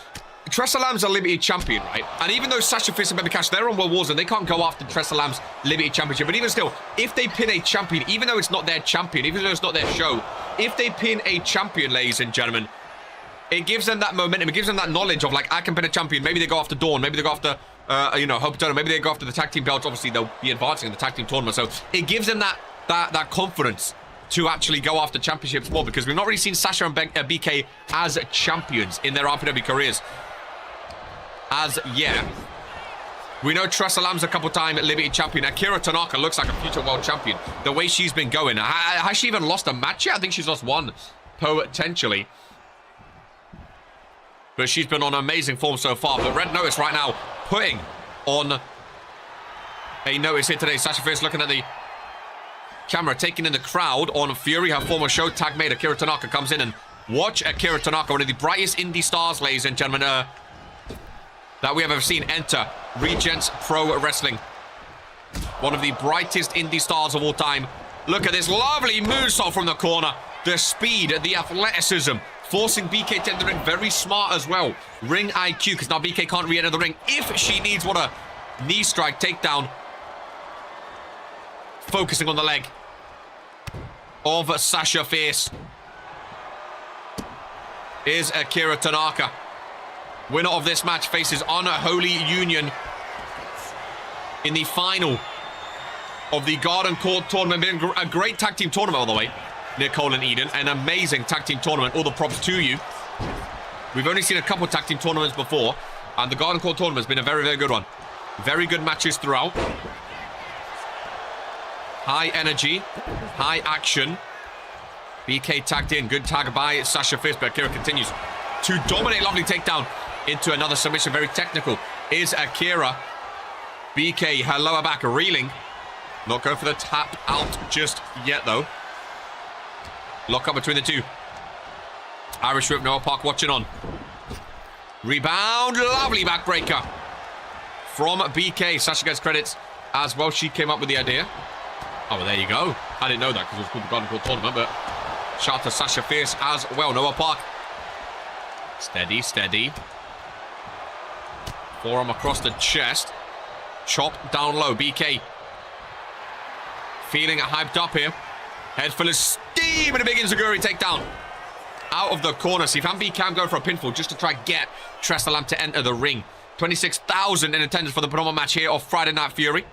Tressalam's a limited champion, right? And even though Sasha Fierce and Baby Cash, they're on World Wars and they can't go after Tressalam's limited championship. But even still, if they pin a champion, even though it's not their champion, even though it's not their show, if they pin a champion, ladies and gentlemen, it gives them that momentum. It gives them that knowledge of, like, I can pin a champion. Maybe they go after Dawn. Maybe they go after, Hope Turner. Maybe they go after the tag team belts. Obviously, they'll be advancing in the tag team tournament. So it gives them that confidence to actually go after championships more, because we've not really seen Sasha and BK as champions in their RPW careers. As yet. We know Tressalam's a couple-time limited champion. Akira Tanaka looks like a future world champion. The way she's been going. Has she even lost a match yet? I think she's lost 1, potentially. But she's been on amazing form so far. But Red Notice right now putting on a notice here today. Sasha Fierce looking at the camera, taking in the crowd on Fury, her former show tag mate. Akira Tanaka comes in, and watch Akira Tanaka, one of the brightest indie stars, ladies and gentlemen, that we have ever seen enter Regents Pro Wrestling. One of the brightest indie stars of all time. Look at this lovely moonsault from the corner. The speed, the athleticism, forcing BK to enter the ring. Very smart as well. Ring IQ, because now BK can't re-enter the ring if she needs. What a knee strike takedown. Focusing on the leg of Sasha Fierce is Akira Tanaka. Winner of this match faces Unholy Union in the final of the Garden Court tournament. Been a great tag team tournament, by the way. Nicole and Eden, an amazing tag team tournament. All the props to you. We've only seen a couple tag team tournaments before, and the Garden Court tournament has been a very, very good one. Very good matches throughout. High energy, high action. BK tagged in. Good tag by Sasha Fierce, but Akira continues to dominate. Lovely takedown into another submission. Very technical is Akira. BK, her lower back reeling. Not going for the tap out just yet, though. Lock up between the two. Irish Whip, Noah Park watching on. Rebound, lovely backbreaker from BK. Sasha gets credits as well. She came up with the idea. Oh, well, there you go. I didn't know that because it was called the Garden Court tournament, but shout out to Sasha Fierce as well. Noah Park. Steady, steady. Forearm across the chest. Chop down low. BK feeling hyped up here. Head full of steam and a big Inzaguri takedown. Out of the corner. See if BK can go for a pinfall just to try and get Tressalam to enter the ring. 26,000 in attendance for the penultimate match here of Friday Night Fury.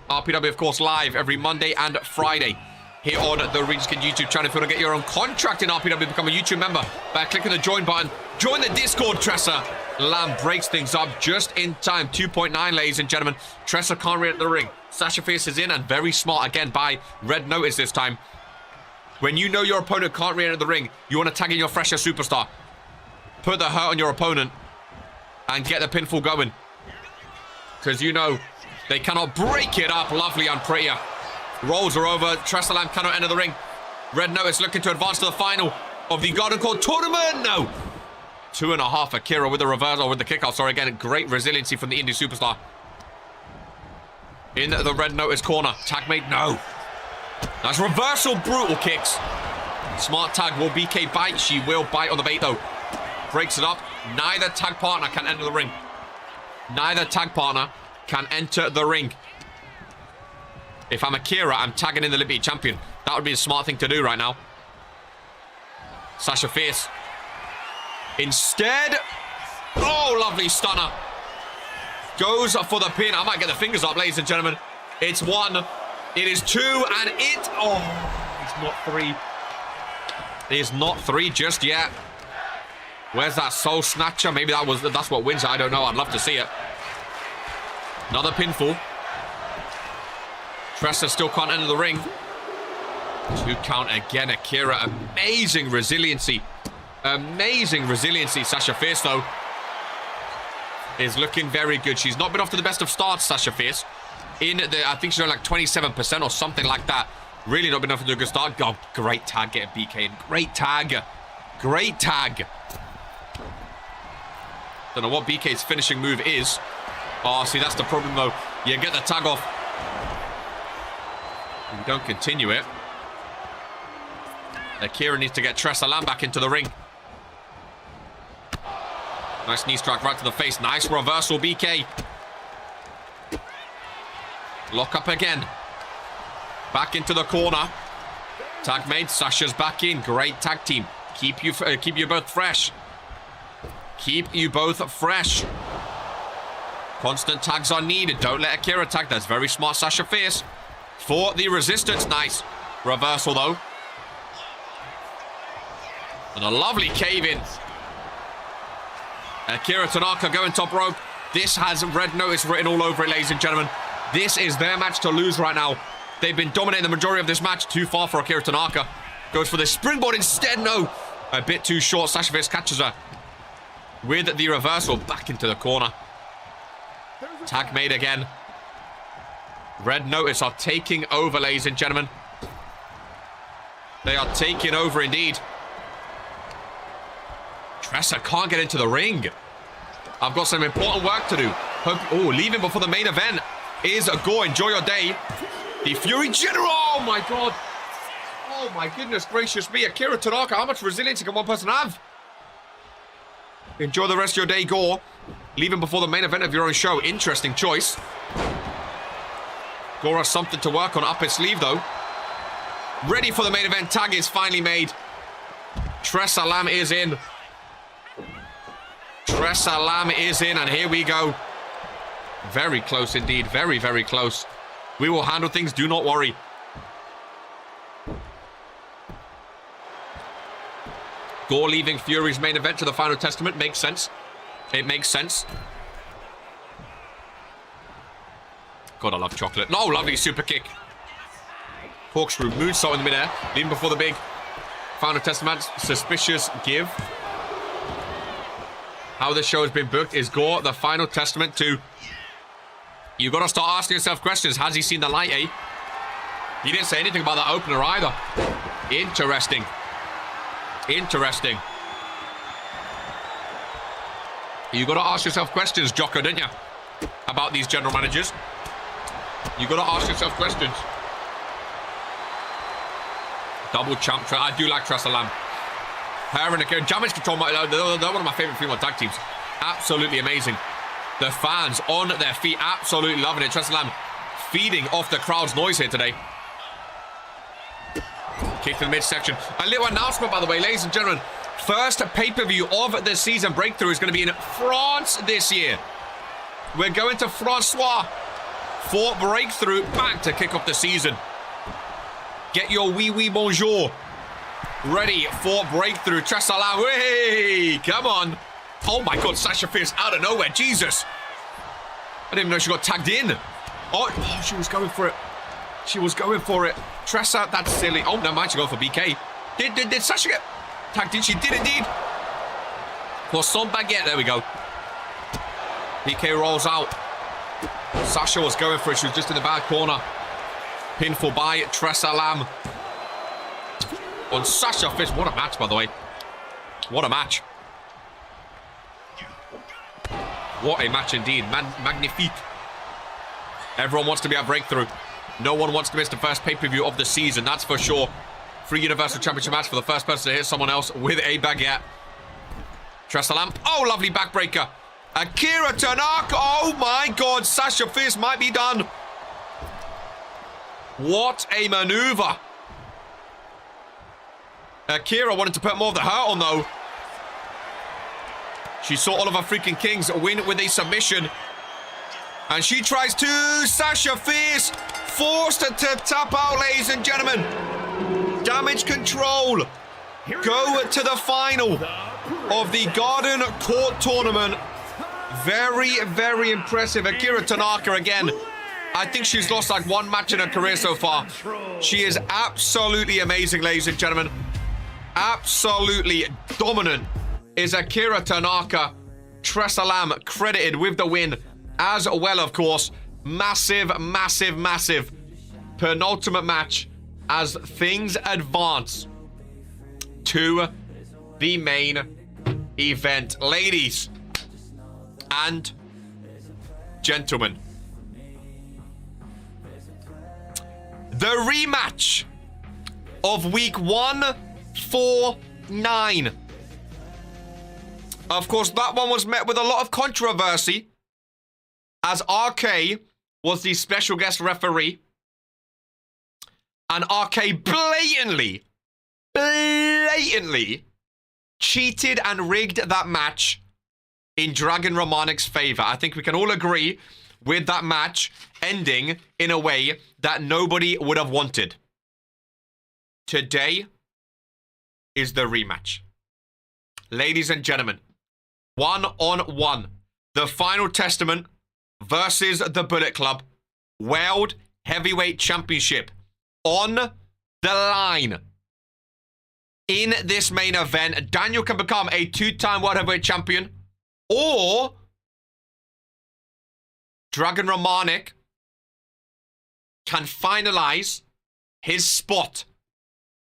RPW, of course, live every Monday and Friday here on the Regentskid YouTube channel. If you want to get your own contract in RPW, become a YouTube member by clicking the join button. Join the Discord. Tressalam breaks things up just in time. 2.9, ladies and gentlemen. Tressa can't re-enter the ring. Sasha Fierce is in, and very smart again by Red Notice this time. When you know your opponent can't re-enter the ring, you want to tag in your fresher superstar. Put the hurt on your opponent and get the pinfall going. Because you know they cannot break it up. Lovely and prettier. Rolls are over. Tressalam cannot enter the ring. Red Notice looking to advance to the final of the Garden Court tournament. No. 2.5. Akira with the reversal, with the kick out. Sorry, again, great resiliency from the indie superstar. In the Red Notice corner. Tag made. No. Nice reversal. Brutal kicks. Smart tag. Will BK bite? She will bite on the bait, though. Breaks it up. Neither tag partner can enter the ring. Neither tag partner can enter the ring. If I'm Akira, I'm tagging in the Liberty Champion. That would be a smart thing to do right now. Sasha Fierce. Instead, Oh, lovely stunner. Goes for the pin. I might get the fingers up, ladies and gentlemen. It's 1. It is 2. And it... Oh, it's not 3. It is not 3 just yet. Where's that soul snatcher? Maybe that's what wins it. I don't know. I'd love to see it. Another pinfall. Tressa still can't enter the ring. 2 count again. Akira. Amazing resiliency. Amazing resiliency. Sasha Fierce, though, is looking very good. She's not been off to the best of starts, Sasha Fierce. I think she's on like 27% or something like that. Really not been off to a good start. Oh, great tag getting BK in. Great tag. Great tag. Don't know what BK's finishing move is. Oh, see, that's the problem, though. You get the tag off. You don't continue it. Akira needs to get Tressa Lamb back into the ring. Nice knee strike right to the face. Nice reversal, BK. Lock up again. Back into the corner. Tag made. Sasha's back in. Great tag team. Keep you both fresh. Keep you both fresh. Constant tags are needed. Don't let Akira tag. That's very smart, Sasha Fierce. For the resistance. Nice. Reversal, though. And a lovely cave-in. Akira Tanaka going top rope. This has red notice written all over it, ladies and gentlemen. This is their match to lose right now. They've been dominating the majority of this match. Too far for Akira Tanaka. Goes for the springboard instead. No. A bit too short. Sasha Fierce catches her with the reversal. Back into the corner. Tag made again. Red notice are taking over, ladies and gentlemen. They are taking over indeed. Tressa can't get into the ring. I've got some important work to do. Leaving before the main event is a go. Enjoy your day. The Fury General. Oh, my God. Oh, my goodness gracious me. Akira Tanaka, how much resilience can one person have? Enjoy the rest of your day, Gore. Leaving before the main event of your own show. Interesting choice. Gore has something to work on up his sleeve, though. Ready for the main event. Tag is finally made. Tressa Lamb is in. Tressa Lamb is in, and here we go. Very close indeed. Very, very close. We will handle things. Do not worry. Gore leaving Fury's main event to the Final Testament. Makes sense. It makes sense. God, I love chocolate. No, lovely super kick. Corkscrew, moonsault in the midair. Leaving before the big Final Testament. Suspicious give. How this show has been booked is Gore, the Final Testament to... You got to start asking yourself questions. Has he seen the light, eh? He didn't say anything about the opener either. Interesting. Interesting. You got to ask yourself questions, Jocko, didn't you? About these general managers. You got to ask yourself questions. Double champ. I do like Tressa Lamb. Her and Akira. Damage Control, they're one of my favorite female tag teams. Absolutely amazing. The fans on their feet, absolutely loving it. Tressa Lamb feeding off the crowd's noise here today. Kick to the midsection. A little announcement, by the way, ladies and gentlemen. First pay-per-view of the season breakthrough is going to be in France this year. We're going to Francois for breakthrough back to kick off the season. Get your oui bonjour ready for breakthrough. Tressa Lamb, hey, come on. Oh my God, Sasha Fierce out of nowhere. Jesus. I didn't even know she got tagged in. Oh, she was going for it. She was going for it. Tressa, that's silly. Oh, never mind, she go for BK. Did Sasha get tagged in? She did indeed. Croissant baguette, there we go. BK rolls out. Sasha was going for it. She was just in the bad corner. Pinfall by Tressa Lamb. On Sasha Fierce. What a match, by the way. What a match. What a match indeed. Magnifique. Everyone wants to be at breakthrough. No one wants to miss the first pay-per-view of the season, that's for sure. Free Universal Championship match for the first person to hit someone else with a baguette. Tressa Lamb. Oh, lovely backbreaker. Akira Tanaka. Oh my God. Sasha Fierce might be done. What a maneuver. Akira wanted to put more of the hurt on, though. She saw Oliver freaking Kings win with a submission. And she tries to Sasha Fierce. Forced to tap out, ladies and gentlemen. Damage control. Go to the final of the Garden Court tournament. Very, very impressive. Akira Tanaka again. I think she's lost like one match in her career so far. She is absolutely amazing, ladies and gentlemen. Absolutely dominant is Akira Tanaka. Tressa Lamb credited with the win as well, of course. Massive, massive, massive penultimate match as things advance to the main event. Ladies and gentlemen, the rematch of week 149. Of course, that one was met with a lot of controversy as RK was the special guest referee. And RK blatantly cheated and rigged that match in Dragon Romanic's favor. I think we can all agree with that match ending in a way that nobody would have wanted. Today is the rematch. Ladies and gentlemen, 1-on-1. The Final Testament versus the Bullet Club. World Heavyweight Championship on the line. In this main event, Daniel can become a 2-time World Heavyweight Champion, or Dragon Romanic can finalize his spot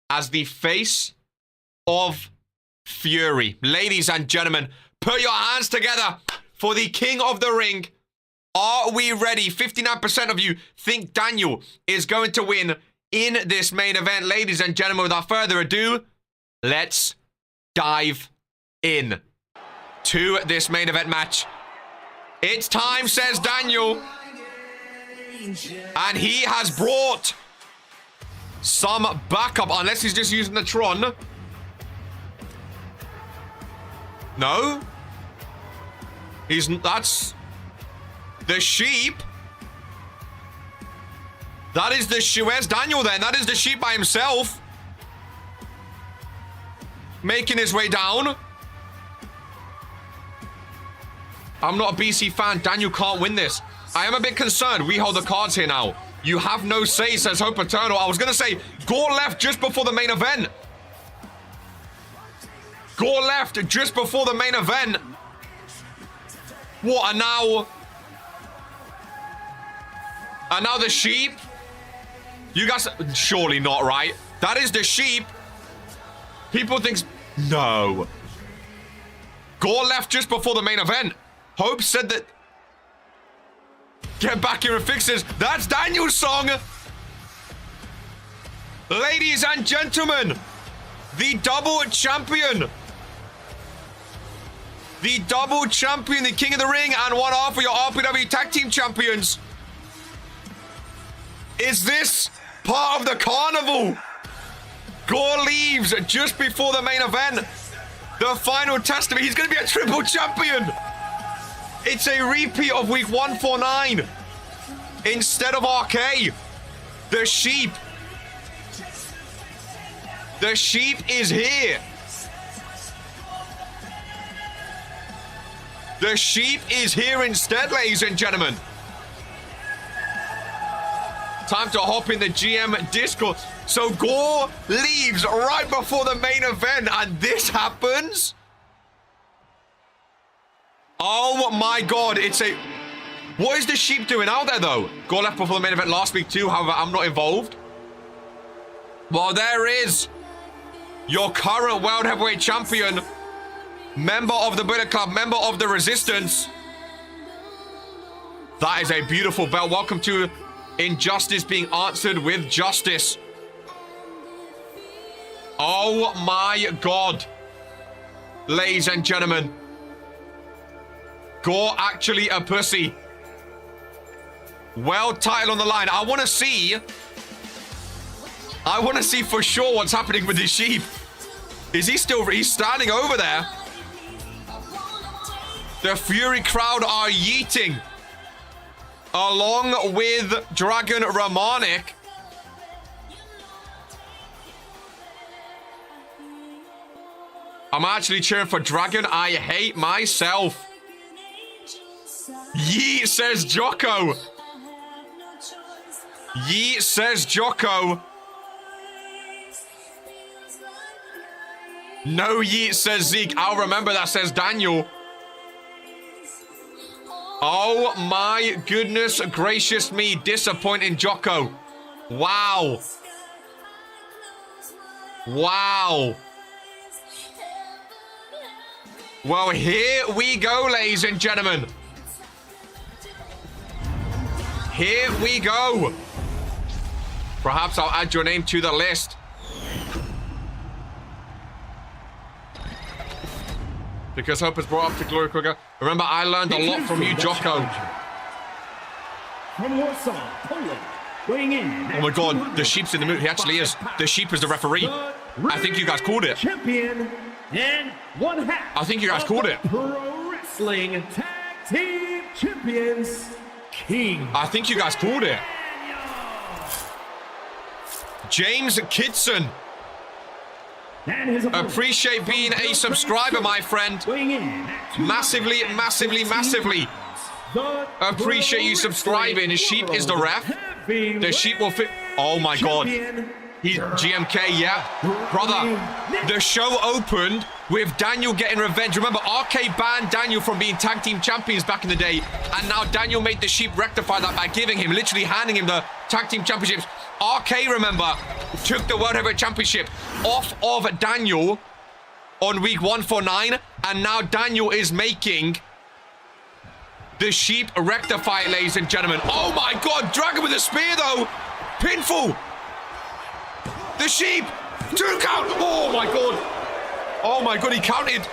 as the face of Fury. Ladies and gentlemen, put your hands together for the King of the Ring. Are we ready? 59% of you think Daniel is going to win in this main event. Ladies and gentlemen, without further ado, let's dive in to this main event match. It's time, says Daniel. And he has brought some backup, unless he's just using the Tron. No. That's the sheep. That is the sheep. Where's Daniel then? That is the sheep by himself. Making his way down. I'm not a BC fan. Daniel can't win this. I am a bit concerned. We hold the cards here now. You have no say, says Hope Eternal. I was going to say, Gore left just before the main event. Gore left just before the main event. What, and now the sheep? You guys, surely not, right? That is the sheep. People think, no. Gore left just before the main event. Hope said that, get back here and fix this. That's Daniel's song. Ladies and gentlemen, the double champion. The double champion, the King of the Ring, and one half of your RPW Tag Team Champions. Is this part of the carnival? Gore leaves just before the main event. The Final Testament. He's going to be a triple champion. It's a repeat of week 149. Instead of RK. The sheep. The sheep is here. The sheep is here instead, ladies and gentlemen. Time to hop in the GM Discord. So Gore leaves right before the main event, and this happens? Oh my God, it's a... What is the sheep doing out there, though? Gore left before the main event last week, too. However, I'm not involved. Well, there is your current World Heavyweight Champion, member of the Bullet Club, member of the Resistance. That is a beautiful belt. Welcome to Injustice being answered with justice. Oh my God. Ladies and gentlemen. Gore actually a pussy. World title on the line. I want to see for sure what's happening with this sheep. Is he still... He's standing over there. The Fury crowd are yeeting. Along with Dragon Romanic. I'm actually cheering for Dragon. I hate myself. Yeet, says Jocko. Yeet, says Jocko. No yeet, says Zeke. I'll remember that, says Daniel. Oh my goodness gracious me. Disappointing Jocko. Wow. Wow. Well, here we go, ladies and gentlemen. Here we go. Perhaps I'll add your name to the list. Because hope is brought up to glory quicker. Remember, I learned a lot from you, Jocko. From Warsaw, Poland, weighing in. Oh my God, the sheep's in the mood. He actually is. The sheep is the referee. I think you guys called it. Champion and one half. I think you guys called it. Pro Wrestling Tag Team Champions, King. I think you guys called it. James Kidson. Appreciate being a subscriber, my friend. Massively, massively, massively. Appreciate you subscribing. His sheep is the ref. The sheep will fit. Oh my God. He's GMK, yeah. Brother, the show opened with Daniel getting revenge. Remember, RK banned Daniel from being tag team champions back in the day. And now Daniel made the sheep rectify that by giving him, literally handing him the tag team championships. RK, remember, took the World Heavyweight Championship off of Daniel on week 149. And now Daniel is making the sheep rectify it, ladies and gentlemen. Oh my God, Dragon with a spear though. Pinfall. The sheep. 2 count. Oh my God. Oh my God, he counted.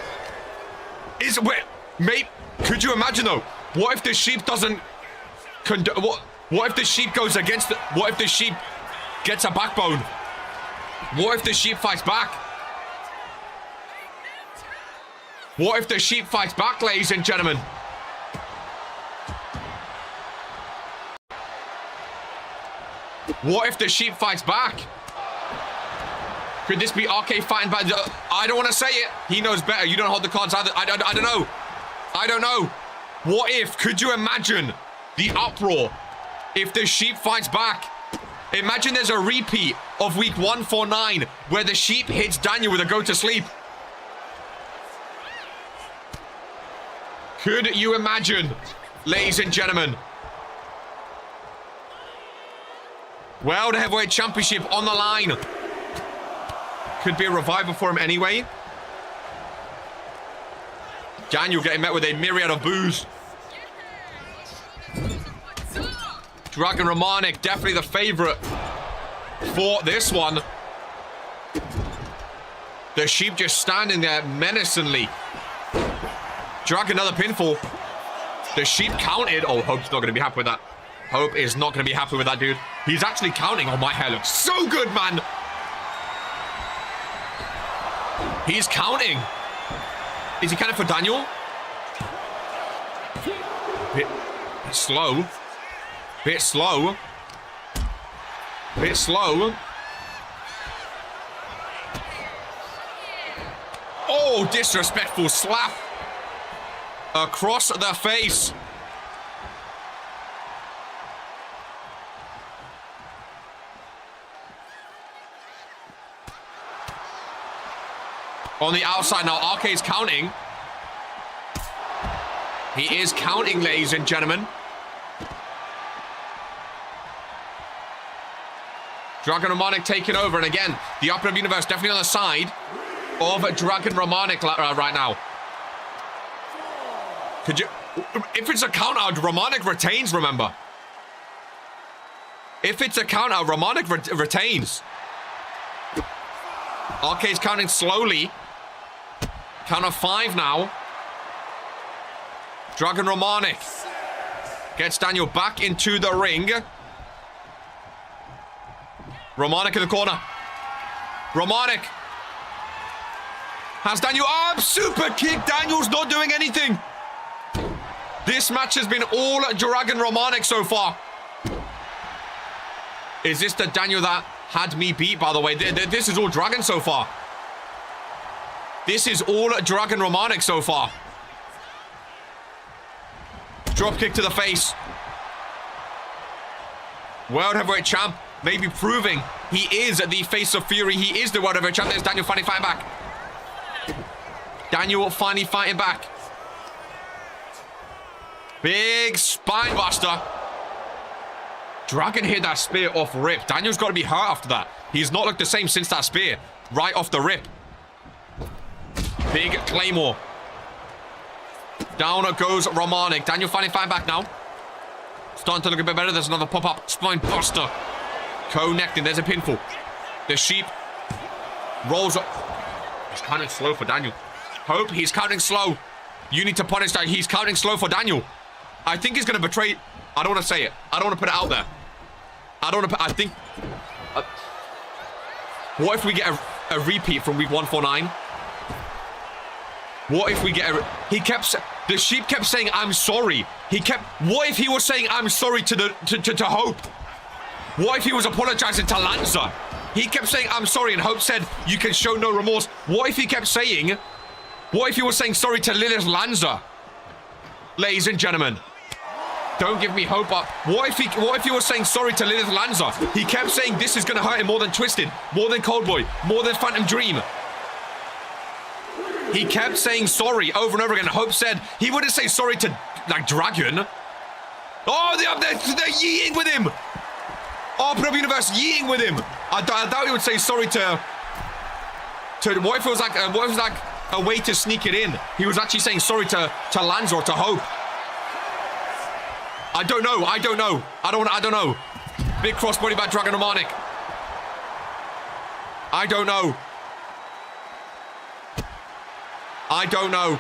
Wait, mate, could you imagine though? What if the sheep doesn't what if the sheep goes against the, what if the sheep gets a backbone? What if the sheep fights back? What if the sheep fights back, ladies and gentlemen? What if the sheep fights back? Could this be RK fighting back? I don't want to say it. He knows better. You don't hold the cards either. I don't know. I don't know. What if? Could you imagine the uproar if the sheep fights back? Imagine there's a repeat of week 149 where the sheep hits Daniel with a go to sleep. Could you imagine, ladies and gentlemen? World Heavyweight Championship on the line. Could be a revival for him anyway. Daniel getting met with a myriad of boos. Dragon Romanic, definitely the favorite for this one. The sheep just standing there menacingly. Dragon, another pinfall. The sheep counted. Oh, Hope's not going to be happy with that. Hope is not going to be happy with that, dude. He's actually counting. Oh, my hair looks so good, man. He's counting. Is he counting for Daniel? Bit slow. Bit slow. Bit slow. Oh, disrespectful slap. Across the face. On the outside now, RK is counting. He is counting, ladies and gentlemen. Dragon Romanic taking over, and again, the Upper Universe definitely on the side of Dragon Romanic right now. Could you... If it's a count out, Romanic retains, remember. If it's a count out, Romanic retains. RK's counting slowly. Count of 5 now. Dragon Romanic gets Daniel back into the ring. Romanic in the corner. Romanic has Daniel up. Super kick. Daniel's not doing anything. This match has been all Dragon Romanik so far. Is this the Daniel that had me beat, by the way? This is all Dragon so far. This is all Dragon Romanik so far. Drop kick to the face. World Heavyweight Champ, maybe proving he is the face of Fury. He is the World Heavyweight Champ. There's Daniel finally fighting back. Daniel finally fighting back. Big spine buster. Dragon hit that spear off rip. Daniel's got to be hurt after that. He's not looked the same since that spear. Right off the rip. Big Claymore. Down goes Romanik. Daniel finally fighting back now. Starting to look a bit better. There's another pop-up. Spine buster. Connecting. There's a pinfall. The sheep rolls up. He's counting slow for Daniel. Hope he's counting slow. You need to punish that. He's counting slow for Daniel. I think he's going to betray. I don't want to say it. I don't want to put it out there. I don't want to put. I think. What if we get a repeat from week 149? What if we get a... He kept... The sheep kept saying, I'm sorry. He kept... What if he was saying, I'm sorry to Hope? What if he was apologizing to Lanza? He kept saying, I'm sorry, and Hope said, you can show no remorse. What if he kept saying... What if he was saying sorry to Lilith Lanza? Ladies and gentlemen. Don't give me hope up. What if he was saying sorry to Lilith Lanza? He kept saying this is going to hurt him more than Twisted, more than Coldboy, more than Phantom Dream. He kept saying sorry over and over again. Hope said he wouldn't say sorry to, like, Dragon. Oh, they're yeeing with him. Open Up Universe yeeing with him. I doubt he would say sorry to what if it was like a way to sneak it in? He was actually saying sorry to Lanza or to Hope. I don't know. I don't know. Big crossbody by Dragon Romanik. I don't know.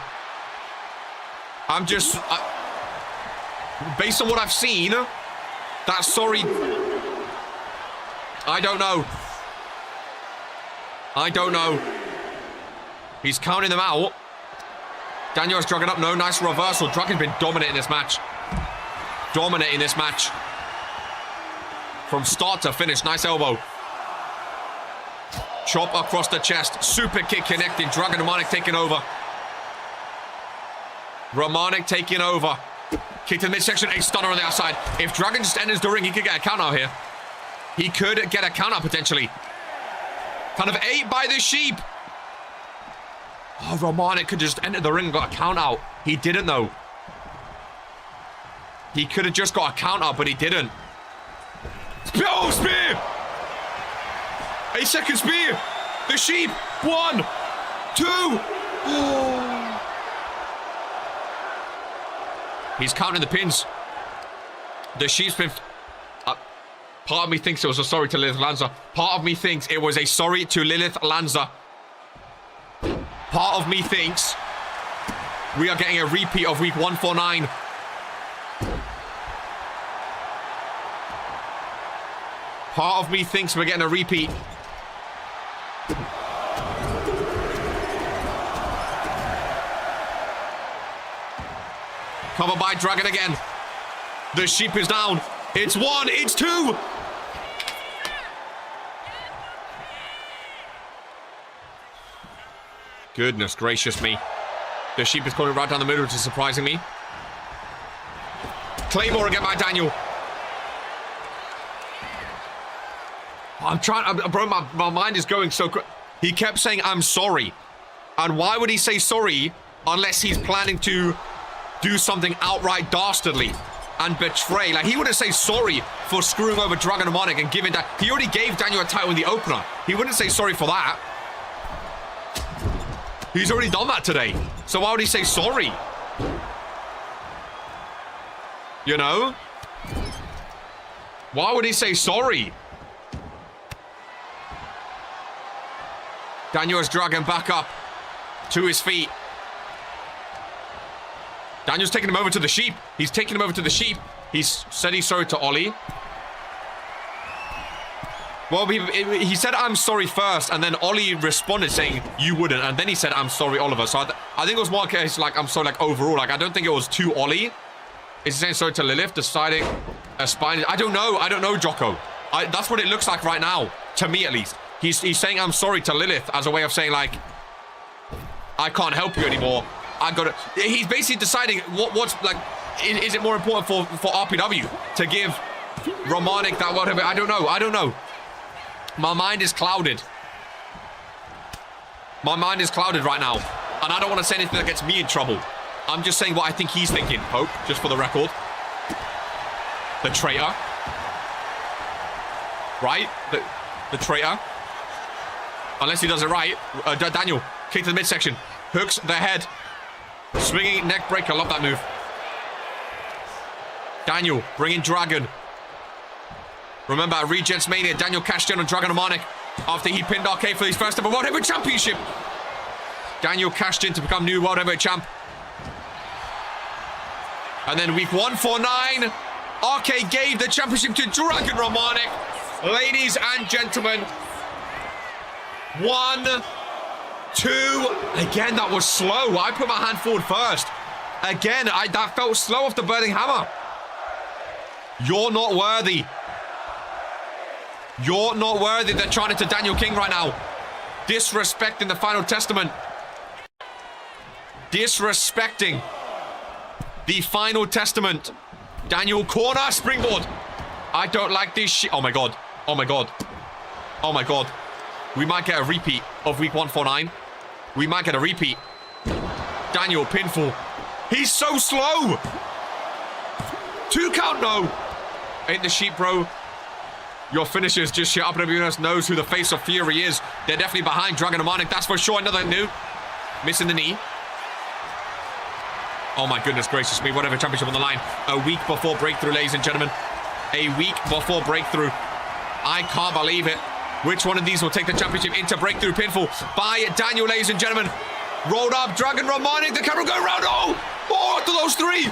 I'm just... based on what I've seen, that sorry... I don't know. He's counting them out. Daniel has Dragon up. No, nice reversal. Dragon's been dominating this match. From start to finish. Nice elbow. Chop across the chest. Super kick connecting. Dragon Romanik taking over. Kick to the midsection. A stunner on the outside. If Dragon just enters the ring, he could get a count out here. He could get a count out potentially. Kind of ate by the sheep. Oh, Romanik could just enter the ring and got a count out. He didn't though. He could have just got a count out, but he didn't. Oh, spear! 8-second spear. The sheep. 1, 2. Oh. He's counting the pins. The sheep's been... part of me thinks it was a sorry to Lilith Lanza. Part of me thinks it was a sorry to Lilith Lanza. Part of me thinks we are getting a repeat of week 149. Part of me thinks we're getting a repeat. Covered by Dragon again. The sheep is down. It's 1, it's 2. Goodness gracious me. The sheep is coming right down the middle, which is surprising me. Claymore again by Daniel. I'm trying, bro, my mind is going so quick. He kept saying, I'm sorry. And why would he say sorry unless he's planning to do something outright dastardly and betray? Like, he wouldn't say sorry for screwing over Dragon Romanik and giving that. He already gave Daniel a title in the opener. He wouldn't say sorry for that. He's already done that today. So why would he say sorry? You know? Why would he say sorry? Daniel's Dragon back up to his feet. Daniel's taking him over to the sheep. He's taking him over to the sheep. He's said he's sorry to Ollie. Well, he said, I'm sorry first, and then Ollie responded saying, you wouldn't, and then he said, I'm sorry, Oliver. So I think it was more case, like, I'm sorry, like, overall. Like, I don't think it was to Ollie. Is he saying sorry to Lilith, deciding a spine? I don't know, Jocko. That's what it looks like right now, to me at least. He's saying I'm sorry to Lilith as a way of saying, like, I can't help you anymore. He's basically deciding what's, like, is it more important for RPW to give Romanik that whatever? I don't know. My mind is clouded. My mind is clouded right now. And I don't want to say anything that gets me in trouble. I'm just saying what I think he's thinking, Pope, just for the record. The traitor. Right? The traitor. Unless he does it right. Daniel, kick to the midsection. Hooks the head. Swinging neck breaker. Love that move. Daniel, bringing Dragon. Remember, at Regents Mania, Daniel cashed in on Dragon Romanik after he pinned RK for his first ever World Heavyweight Championship. Daniel cashed in to become new World Heavyweight Champ. And then week 149, RK gave the championship to Dragon Romanik. Ladies and gentlemen, 1, 2. Again, that was slow. I put my hand forward first. Again, that felt slow off the burning hammer. You're not worthy. You're not worthy. They're trying it to Daniel King right now. Disrespecting the final testament. Disrespecting the final testament. Daniel corner springboard. I don't like this shit. Oh my god. Oh my god. Oh my god. We might get a repeat of week 149. We might get a repeat. Daniel pinfall. He's so slow. 2 count, no. Ain't the sheep, bro. Your finishers just shit up. Everyone else knows who the face of Fury is. They're definitely behind Dragon Romanik. That's for sure. Another new. Missing the knee. Oh my goodness gracious me. Whatever, championship on the line. A week before breakthrough, ladies and gentlemen. A week before breakthrough. I can't believe it. Which one of these will take the championship into breakthrough pinfall by Daniel, ladies and gentlemen. Rolled up, Dragon Romanik. The camera go around. Oh, I thought that was 3.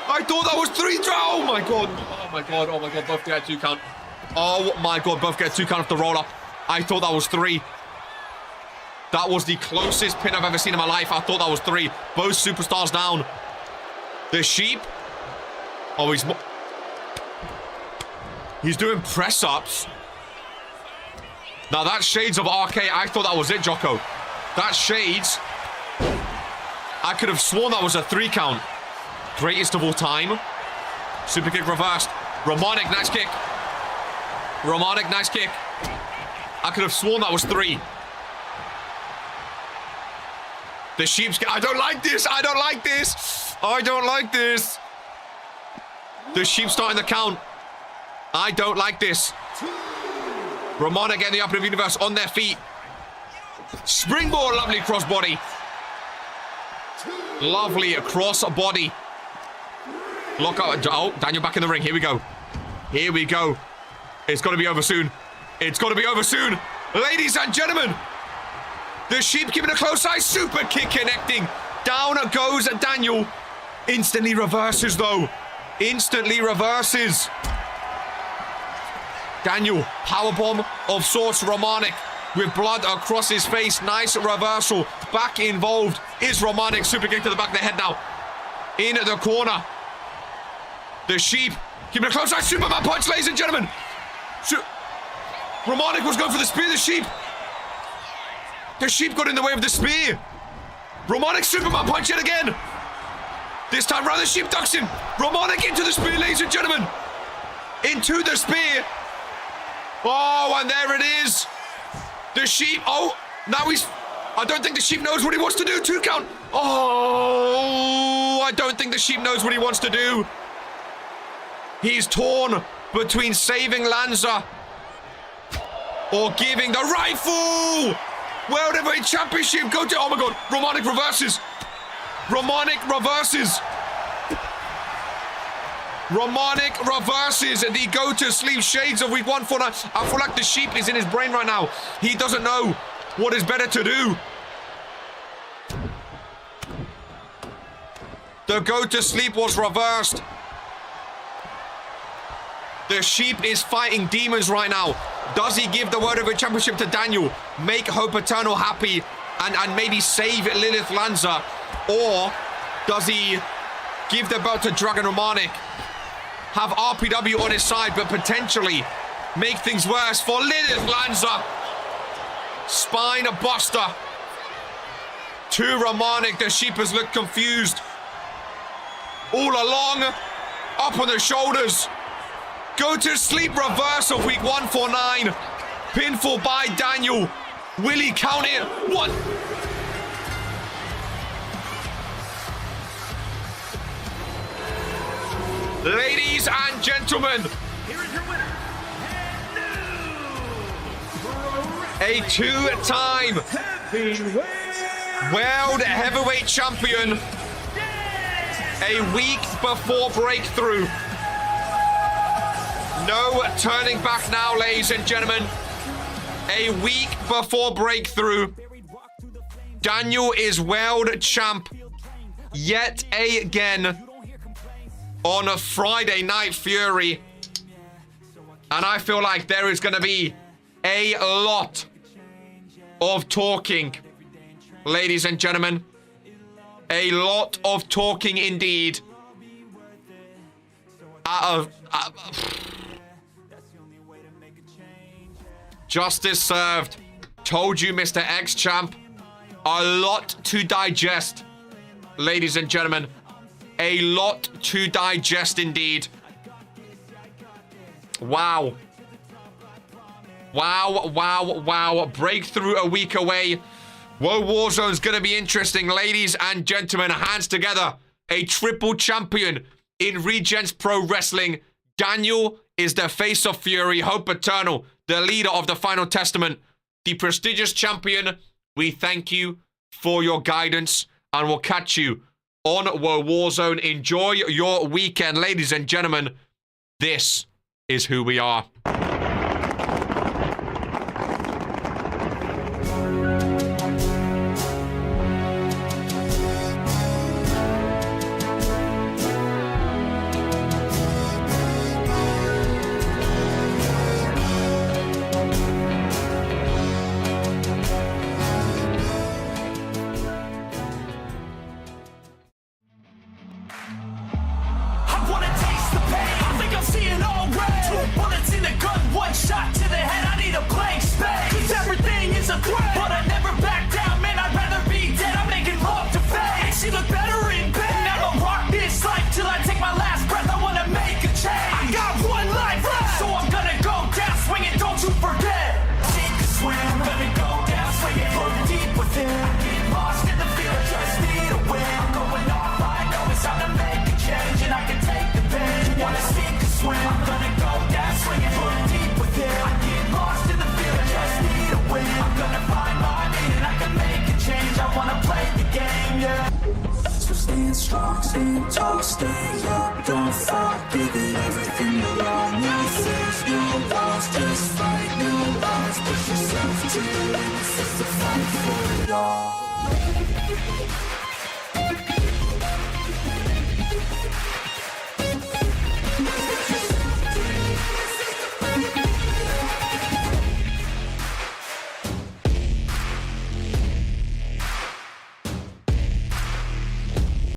I thought that was 3. Oh my god. Oh my god. Oh my god. Both get a 2 count. Oh my god. Both get a 2 count off the roll up. I thought that was 3. That was the closest pin I've ever seen in my life. I thought that was 3. Both superstars down. The sheep. Oh, he's doing press ups. Now that's shades of RK. I thought that was it, Jocko. That's shades. I could have sworn that was a 3 count. Greatest of all time. Super kick reversed. Romanik, nice kick. Romanik, nice kick. I could have sworn that was 3. The sheep's... I don't like this. I don't like this. I don't like this. The sheep starting the count. I don't like this. Romanik getting the upper of universe on their feet. Springboard, lovely crossbody. Lovely crossbody. Lock out. Oh, Daniel back in the ring. Here we go. Here we go. It's got to be over soon. It's got to be over soon. Ladies and gentlemen, the sheep giving a close eye. Super kick connecting. Down goes Daniel. Instantly reverses, though. Instantly reverses. Daniel, powerbomb of sorts. Romanik with blood across his face. Nice reversal. Back involved is Romanik. Super kick to the back of the head now. In the corner. The sheep giving a close eye. Superman punch, ladies and gentlemen. Romanik was going for the spear. The sheep got in the way of the spear. Romanik Superman punch yet again. This time round the sheep ducks him. Romanik into the spear, ladies and gentlemen. Into the spear. Oh, and there it is. The sheep. Oh, now he's... I don't think the sheep knows what he wants to do. 2 count. Oh, I don't think the sheep knows what he wants to do. He's torn between saving Lanza or giving the rightful World Heavyweight Championship. Go to... Oh my god. Romanik reverses. Romanik reverses. Romanik reverses the go-to-sleep shades of week 149. I feel like the sheep is in his brain right now. He doesn't know what is better to do. The go-to-sleep was reversed. The sheep is fighting demons right now. Does he give the World Heavyweight Championship to Daniel? Make Hope Eternal happy and maybe save Lilith Lanza? Or does he give the belt to Dragon Romanik. Have RPW on his side, but potentially make things worse for Lilith Lanza. Spine buster to Romanik. The Sheepers look confused. All along, up on the shoulders. Go to sleep reversal, week 149. Pinfall by Daniel. Will he count it? One. Ladies and gentlemen, Here is your winner, a two-time World Heavyweight Champion. A week before breakthrough. No turning back now, ladies and gentlemen. A week before breakthrough. Daniel is world champ yet again on a Friday Night Fury. And I feel like there is going to be a lot of talking, ladies and gentlemen. A lot of talking indeed. Justice served. Told you, Mr. X-Champ. A lot to digest, ladies and gentlemen. A lot to digest indeed. Wow. Wow, wow, wow. Breakthrough a week away. Whoa, Warzone's going to be interesting. Ladies and gentlemen, hands together. A triple champion in Regents Pro Wrestling. Daniel is the face of Fury. Hope Eternal, the leader of the Final Testament. The prestigious champion. We thank you for your guidance. And we'll catch you on Whoa Warzone. Enjoy your weekend, ladies and gentlemen. This is who we are. Stand tall, stay up, don't fall, give it everything you want. No fears, no walls, just fight, no lies, push yourself to the limits, it's a fight for it all.